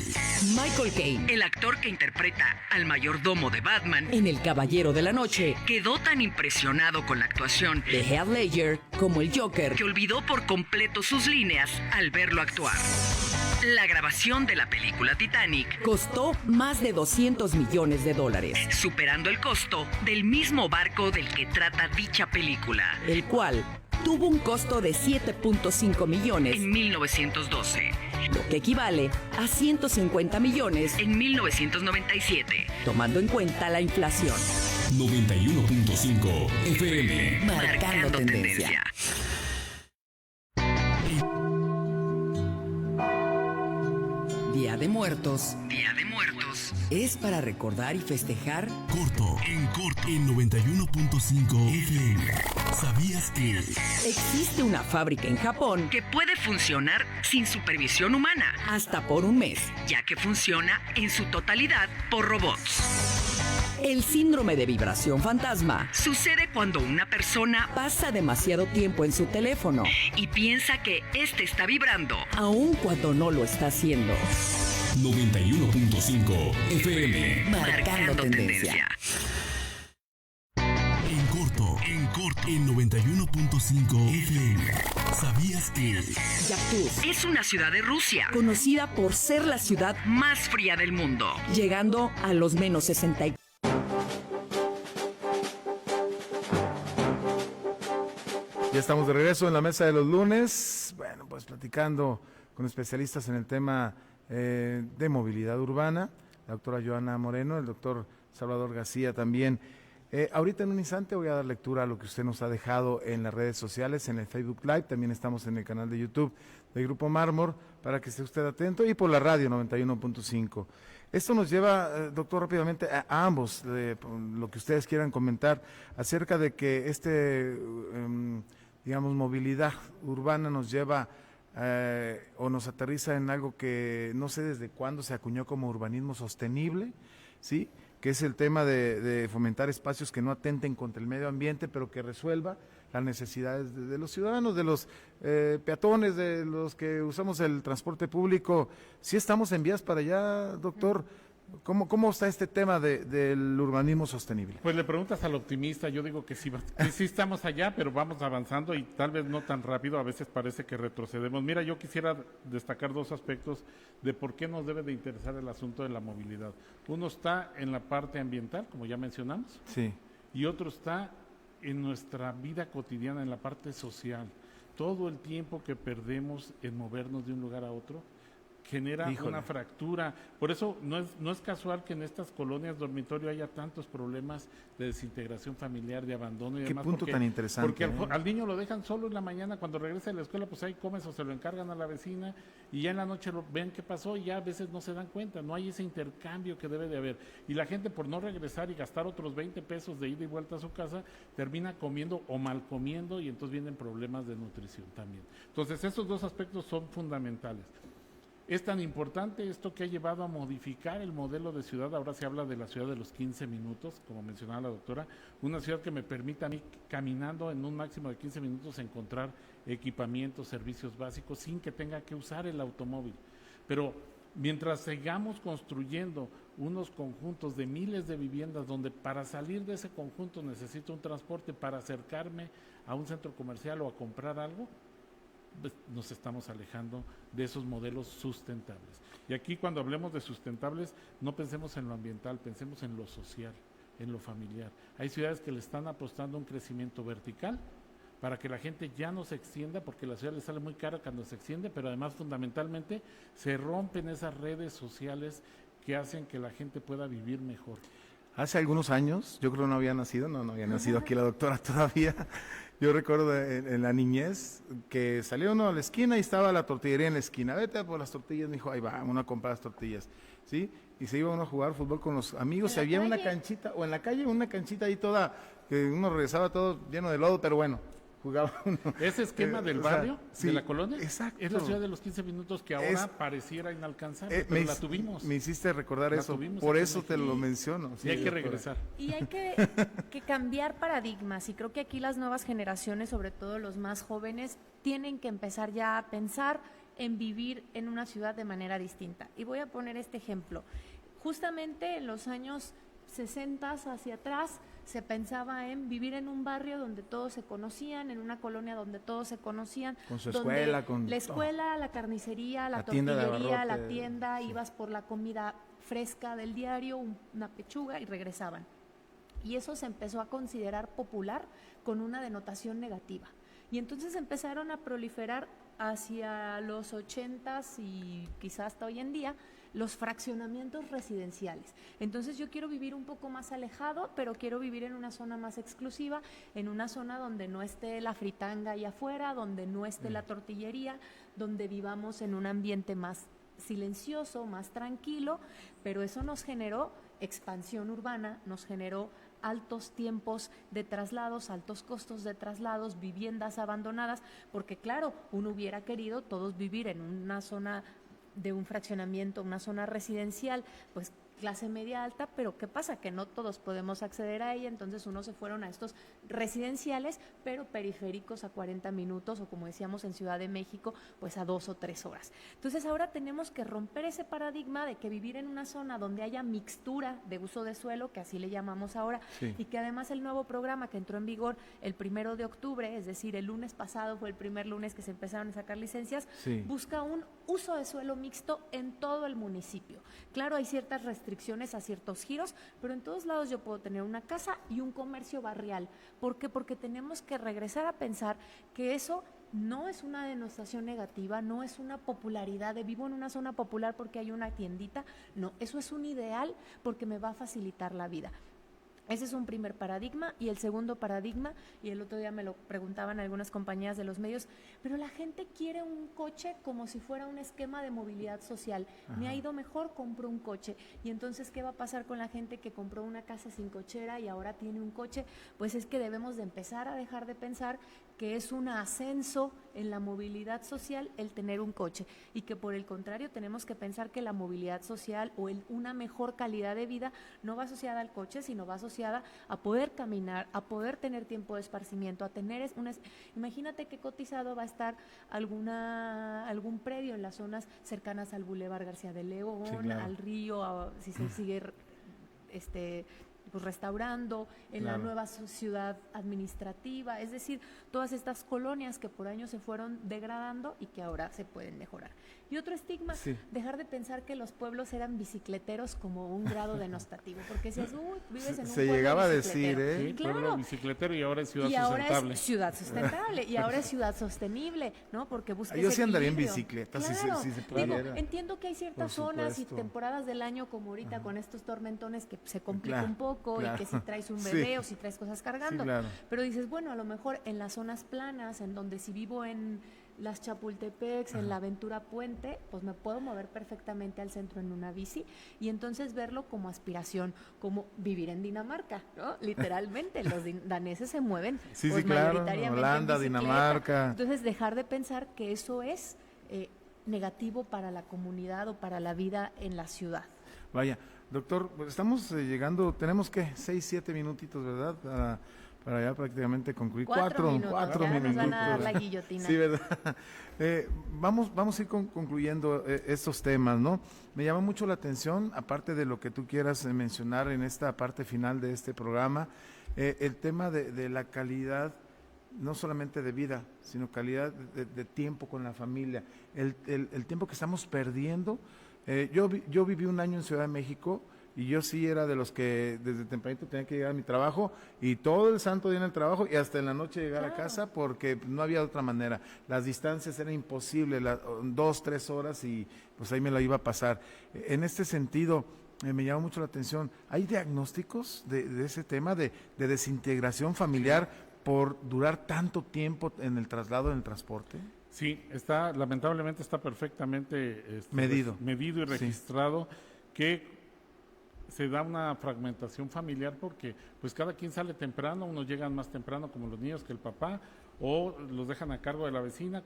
Michael Caine, el actor que interpreta al mayordomo de Batman en El Caballero de la Noche, quedó tan impresionado con la actuación de Heath Ledger como el Joker que olvidó por completo sus líneas al verlo actuar. La grabación de la película Titanic costó más de $200 millones, superando el costo del mismo barco del que trata dicha película, el cual tuvo un costo de 7.5 millones en 1912, lo que equivale a 150 millones en 1997, tomando en cuenta la inflación. 91.5 FM. Marcando tendencia. Día de Muertos es para recordar y festejar Corto, en 91.5 FM. ¿Sabías que existe una fábrica en Japón que puede funcionar sin supervisión humana hasta por un mes, ya que funciona en su totalidad por robots? El síndrome de vibración fantasma sucede cuando una persona pasa demasiado tiempo en su teléfono y piensa que este está vibrando, aun cuando no lo está haciendo. 91.5 FM. Marcando tendencia. En corto, en 91.5 FM. ¿Sabías que Yakutsk es una ciudad de Rusia, conocida por ser la ciudad más fría del mundo, llegando a los menos 64. Ya estamos de regreso en la mesa de los lunes. Bueno, pues platicando con especialistas en el tema de movilidad urbana, la doctora Joana Moreno, el doctor Salvador García también. Ahorita en un instante voy a dar lectura a lo que usted nos ha dejado en las redes sociales, en el Facebook Live, también estamos en el canal de YouTube de Grupo Mármol, para que esté usted atento, y por la radio 91.5. Esto nos lleva, doctor, rápidamente a ambos, lo que ustedes quieran comentar acerca de que digamos, movilidad urbana nos lleva o nos aterriza en algo que no sé desde cuándo se acuñó como urbanismo sostenible, ¿sí? Que es el tema de fomentar espacios que no atenten contra el medio ambiente, pero que resuelva las necesidades de los ciudadanos, de los peatones, de los que usamos el transporte público. ¿Sí estamos en vías para allá, doctor? ¿Cómo está este tema del urbanismo sostenible? Pues le preguntas al optimista, yo digo que sí estamos allá, pero vamos avanzando y tal vez no tan rápido, a veces parece que retrocedemos. Mira, yo quisiera destacar dos aspectos de por qué nos debe de interesar el asunto de la movilidad. Uno está en la parte ambiental, como ya mencionamos, Sí. y otro está en nuestra vida cotidiana, en la parte social. Todo el tiempo que perdemos en movernos de un lugar a otro, genera Híjole. una fractura. Por eso no es casual que en estas colonias dormitorio haya tantos problemas de desintegración familiar, de abandono y Qué demás. punto tan interesante, Porque ¿eh? al niño lo dejan solo en la mañana, cuando regresa de la escuela, pues ahí comes o se lo encargan a la vecina y ya en la noche ven qué pasó y ya a veces no se dan cuenta, no hay ese intercambio que debe de haber. Y la gente por no regresar y gastar otros 20 pesos de ida y vuelta a su casa, termina comiendo o mal comiendo y entonces vienen problemas de nutrición también. Entonces esos dos aspectos son fundamentales. Es tan importante esto que ha llevado a modificar el modelo de ciudad. Ahora se habla de la ciudad de los 15 minutos, como mencionaba la doctora, una ciudad que me permita a mí, caminando en un máximo de 15 minutos, encontrar equipamientos, servicios básicos, sin que tenga que usar el automóvil. Pero mientras sigamos construyendo unos conjuntos de miles de viviendas, donde para salir de ese conjunto necesito un transporte para acercarme a un centro comercial o a comprar algo, pues nos estamos alejando de esos modelos sustentables. Y aquí cuando hablemos de sustentables, no pensemos en lo ambiental, pensemos en lo social, en lo familiar. Hay ciudades que le están apostando a un crecimiento vertical para que la gente ya no se extienda, porque la ciudad le sale muy cara cuando se extiende, pero además fundamentalmente se rompen esas redes sociales que hacen que la gente pueda vivir mejor. Hace algunos años, yo creo no había nacido, no había nacido aquí la doctora todavía. Yo recuerdo en la niñez que salió uno a la esquina y estaba la tortillería en la esquina. Vete por las tortillas, me dijo, ahí va, uno a comprar las tortillas, ¿sí? Y se iba uno a jugar fútbol con los amigos, y había una canchita, o en la calle una canchita ahí toda, que uno regresaba todo lleno de lodo, pero bueno, jugaba uno. Ese esquema del barrio, sí, de la colonia, exacto. es la ciudad de los 15 minutos que ahora pareciera inalcanzable, pero la tuvimos. Me hiciste recordar La eso, tuvimos por aquí en eso te México. lo menciono. Y hay que doctora. regresar. Y hay que cambiar paradigmas, y creo que aquí las nuevas generaciones, sobre todo los más jóvenes, tienen que empezar ya a pensar en vivir en una ciudad de manera distinta. Y voy a poner este ejemplo. Justamente en los años 60 hacia atrás se pensaba en vivir en un barrio donde todos se conocían, en una colonia donde todos se conocían, Con su donde escuela, con la escuela, la carnicería, la La tienda de tortillería, la abarrotes, tienda, sí. ibas por la comida fresca del diario, una pechuga y regresaban. Y eso se empezó a considerar popular con una denotación negativa. Y entonces empezaron a proliferar hacia los 80s y quizás hasta hoy en día los fraccionamientos residenciales. Entonces yo quiero vivir un poco más alejado, pero quiero vivir en una zona más exclusiva, en una zona donde no esté la fritanga ahí afuera, donde no esté la tortillería, donde vivamos en un ambiente más silencioso, más tranquilo, pero eso nos generó expansión urbana, nos generó altos tiempos de traslados, altos costos de traslados, viviendas abandonadas, porque claro, uno hubiera querido todos vivir en una zona de un fraccionamiento, una zona residencial, pues clase media alta, pero ¿qué pasa? Que no todos podemos acceder a ella, entonces unos se fueron a estos residenciales, pero periféricos a 40 minutos, o como decíamos en Ciudad de México, pues a 2 o 3 horas. Entonces ahora tenemos que romper ese paradigma de que vivir en una zona donde haya mixtura de uso de suelo, que así le llamamos ahora, Sí. y que además el nuevo programa que entró en vigor el 1 de octubre, es decir, el lunes pasado fue el primer lunes que se empezaron a sacar licencias, Sí. busca un uso de suelo mixto en todo el municipio. Claro, hay ciertas restricciones a ciertos giros, pero en todos lados yo puedo tener una casa y un comercio barrial. ¿Por qué? Porque tenemos que regresar a pensar que eso no es una denotación negativa, no es una popularidad de vivo en una zona popular porque hay una tiendita, no, eso es un ideal porque me va a facilitar la vida. Ese es un primer paradigma. Y el segundo paradigma, y el otro día me lo preguntaban algunas compañías de los medios, pero la gente quiere un coche como si fuera un esquema de movilidad social. Me ha ido mejor, compro un coche. Y entonces, ¿qué va a pasar con la gente que compró una casa sin cochera y ahora tiene un coche? Pues es que debemos de empezar a dejar de pensar que es un ascenso en la movilidad social el tener un coche, y que por el contrario tenemos que pensar que la movilidad social o una mejor calidad de vida no va asociada al coche, sino va asociada a poder caminar, a poder tener tiempo de esparcimiento, a tener imagínate qué cotizado va a estar algún predio en las zonas cercanas al Boulevard García de León, Sí, claro. al río, si se sigue pues restaurando, en Claro. la nueva ciudad administrativa, es decir, todas estas colonias que por años se fueron degradando y que ahora se pueden mejorar. Y otro estigma, Sí. dejar de pensar que los pueblos eran bicicleteros como un grado denostativo, porque decías, uy, vives en un Se pueblo llegaba a decir, bicicletero. Sí, Claro. pueblo bicicletero y ahora es ciudad Y ahora sustentable. es ciudad sustentable y ahora es ciudad sostenible, ¿no? Porque busca Yo ese sí andaría en equilibrio. bicicleta, Claro. si se Digo, pudiera. entiendo que hay ciertas Por zonas y supuesto. temporadas del año como ahorita con estos tormentones que se complica Claro, un poco claro. y que si traes un Sí. bebé o si traes cosas cargando. Sí, claro. Pero dices, bueno, a lo mejor en las zonas planas, en donde si vivo en las Chapultepecs, en la Aventura Puente, pues me puedo mover perfectamente al centro en una bici y entonces verlo como aspiración, como vivir en Dinamarca, ¿no? Literalmente, los daneses se mueven Sí, pues, sí, claro, mayoritariamente en Holanda, bicicleta. Dinamarca. Entonces, dejar de pensar que eso es negativo para la comunidad o para la vida en la ciudad. Vaya, doctor, pues estamos llegando, tenemos que 6, 7 minutitos, ¿verdad? Para ya prácticamente concluir. 4 minutos, cuatro ya nos minutitos. van a dar la guillotina. Sí, ¿verdad? Vamos a ir concluyendo estos temas, ¿no? Me llama mucho la atención, aparte de lo que tú quieras mencionar en esta parte final de este programa, el tema de la calidad, no solamente de vida, sino calidad de tiempo con la familia, el tiempo que estamos perdiendo. Yo viví un año en Ciudad de México y yo sí era de los que desde tempranito tenía que llegar a mi trabajo y todo el santo día en el trabajo y hasta en la noche llegar a casa porque no había otra manera. Las distancias eran imposibles, 2, 3 horas y pues ahí me la iba a pasar. En este sentido, me llama mucho la atención, ¿hay diagnósticos de ese tema de desintegración familiar por durar tanto tiempo en el traslado, en el transporte? Sí, lamentablemente está perfectamente Medido. medido y Sí. registrado que se da una fragmentación familiar porque pues cada quien sale temprano, unos llegan más temprano como los niños que el papá, o los dejan a cargo de la vecina,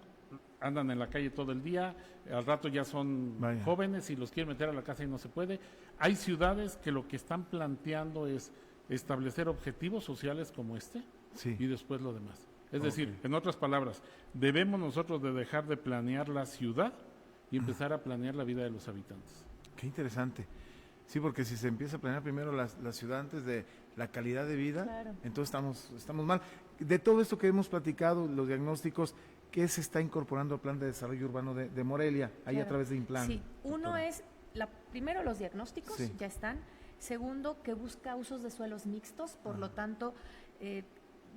andan en la calle todo el día, al rato ya son Vaya. jóvenes y los quieren meter a la casa y no se puede. Hay ciudades que lo que están planteando es establecer objetivos sociales como este Sí. y después lo demás. Es decir, en otras palabras, debemos nosotros de dejar de planear la ciudad y empezar a planear la vida de los habitantes. Qué interesante. Sí, porque si se empieza a planear primero la ciudad antes de la calidad de vida, Claro. entonces estamos mal. De todo esto que hemos platicado, los diagnósticos, ¿qué se está incorporando al Plan de Desarrollo Urbano de Morelia, ahí a Claro. través de Implan? Sí, uno doctora? es, primero los diagnósticos, Sí. ya están. Segundo, que busca usos de suelos mixtos, por lo tanto,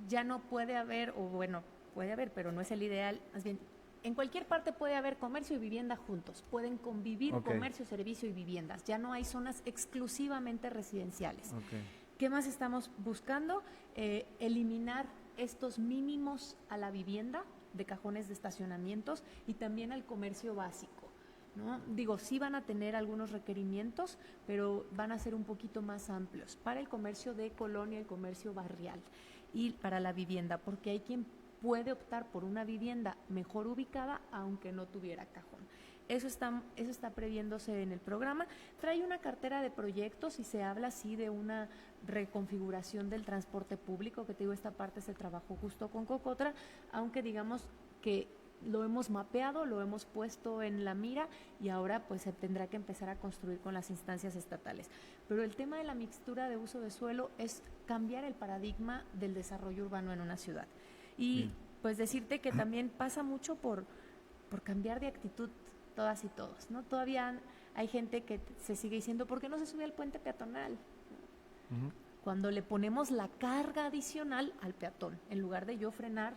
ya no puede haber, o bueno, puede haber, pero no es el ideal, más bien, en cualquier parte puede haber comercio y vivienda juntos, pueden convivir Ok. comercio, servicio y viviendas, ya no hay zonas exclusivamente residenciales. Ok. ¿Qué más estamos buscando? Eliminar estos mínimos a la vivienda de cajones de estacionamientos y también al comercio básico, ¿no? Digo, sí van a tener algunos requerimientos, pero van a ser un poquito más amplios para el comercio de colonia, el comercio barrial y para la vivienda, porque hay quien puede optar por una vivienda mejor ubicada aunque no tuviera cajón. Eso está previéndose en el programa. Trae una cartera de proyectos y se habla así de una reconfiguración del transporte público, que te digo, esta parte se trabajó justo con Cocotra, aunque digamos que lo hemos mapeado, lo hemos puesto en la mira y ahora pues se tendrá que empezar a construir con las instancias estatales. Pero el tema de la mixtura de uso de suelo es cambiar el paradigma del desarrollo urbano en una ciudad. Y pues decirte que también pasa mucho por cambiar de actitud todas y todos, ¿no? Todavía hay gente que se sigue diciendo, ¿por qué no se sube al puente peatonal? Ujú. Cuando le ponemos la carga adicional al peatón, en lugar de yo frenar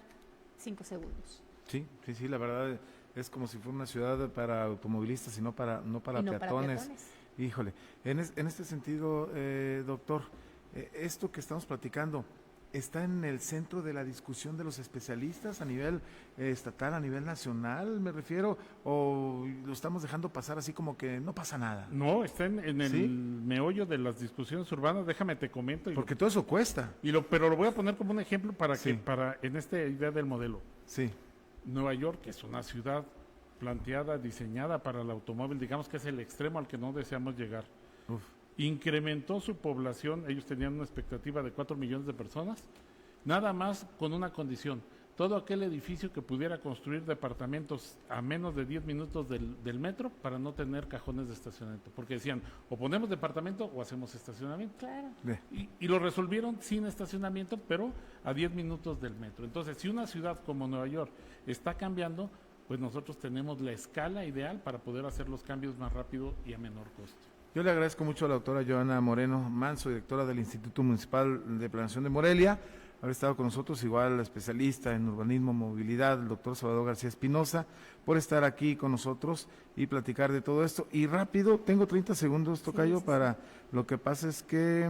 5 segundos. Sí, la verdad es como si fuera una ciudad para automovilistas y no para Y no para peatones. peatones. Híjole, en este sentido, doctor, esto que estamos platicando, ¿está en el centro de la discusión de los especialistas a nivel estatal, a nivel nacional, me refiero, o lo estamos dejando pasar así como que no pasa nada? No, está en el ¿Sí? meollo de las discusiones urbanas, déjame te comento. Porque todo eso cuesta. Pero lo voy a poner como un ejemplo Sí. en esta idea del modelo. Sí, Nueva York es una ciudad planteada, diseñada para el automóvil, digamos que es el extremo al que no deseamos llegar. uf, Incrementó su población, ellos tenían una expectativa de 4 millones de personas, nada más con una condición, todo aquel edificio que pudiera construir departamentos a menos de 10 minutos del metro para no tener cajones de estacionamiento, porque decían, o ponemos departamento o hacemos estacionamiento. Claro. Y lo resolvieron sin estacionamiento, pero a 10 minutos del metro. Entonces, si una ciudad como Nueva York está cambiando, pues nosotros tenemos la escala ideal para poder hacer los cambios más rápido y a menor costo. Yo le agradezco mucho a la doctora Joana Moreno Manso, directora del Instituto Municipal de Planeación de Morelia, haber estado con nosotros, igual la especialista en urbanismo, movilidad, el doctor Salvador García Espinosa, por estar aquí con nosotros y platicar de todo esto. Y rápido, tengo 30 segundos, tocayo, para lo que pasa es que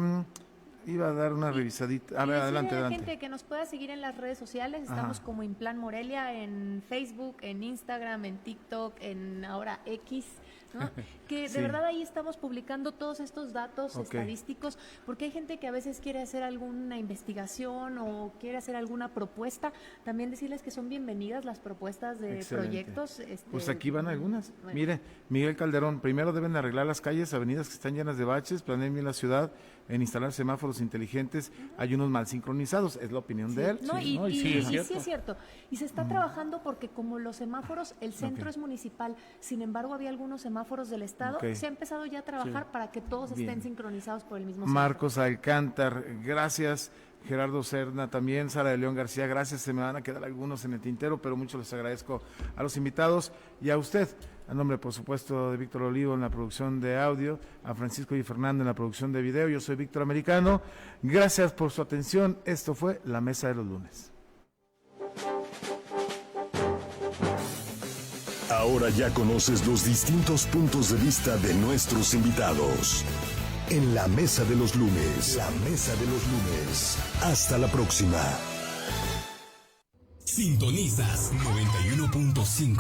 iba a dar una revisadita. A ver, adelante, a la adelante. gente que nos pueda seguir en las redes sociales, estamos como Implan Morelia en Facebook, en Instagram, en TikTok, en ahora X, ¿no? Que de verdad ahí estamos publicando todos estos datos estadísticos, porque hay gente que a veces quiere hacer alguna investigación o quiere hacer alguna propuesta. También decirles que son bienvenidas las propuestas de proyectos. Pues aquí van algunas. Bueno. Mire, Miguel Calderón, primero deben arreglar las calles, avenidas que están llenas de baches, planeen bien la ciudad, en instalar semáforos inteligentes, hay unos mal sincronizados, es la opinión de él. No, Sí, y es sí cierto. es cierto. Y se está trabajando porque como los semáforos, el centro es municipal, sin embargo había algunos semáforos del Estado, se ha empezado ya a trabajar para que todos estén sincronizados por el mismo Marcos Alcántar, gracias. Gerardo Serna también, Sara de León García, gracias. Se me van a quedar algunos en el tintero, pero mucho les agradezco a los invitados y a usted, a nombre, por supuesto, de Víctor Olivo en la producción de audio, a Francisco y Fernando en la producción de video. Yo soy Víctor Americano. Gracias por su atención. Esto fue La Mesa de los Lunes. Ahora ya conoces los distintos puntos de vista de nuestros invitados. En La Mesa de los Lunes. La Mesa de los Lunes. Hasta la próxima. Sintonizas 91.5.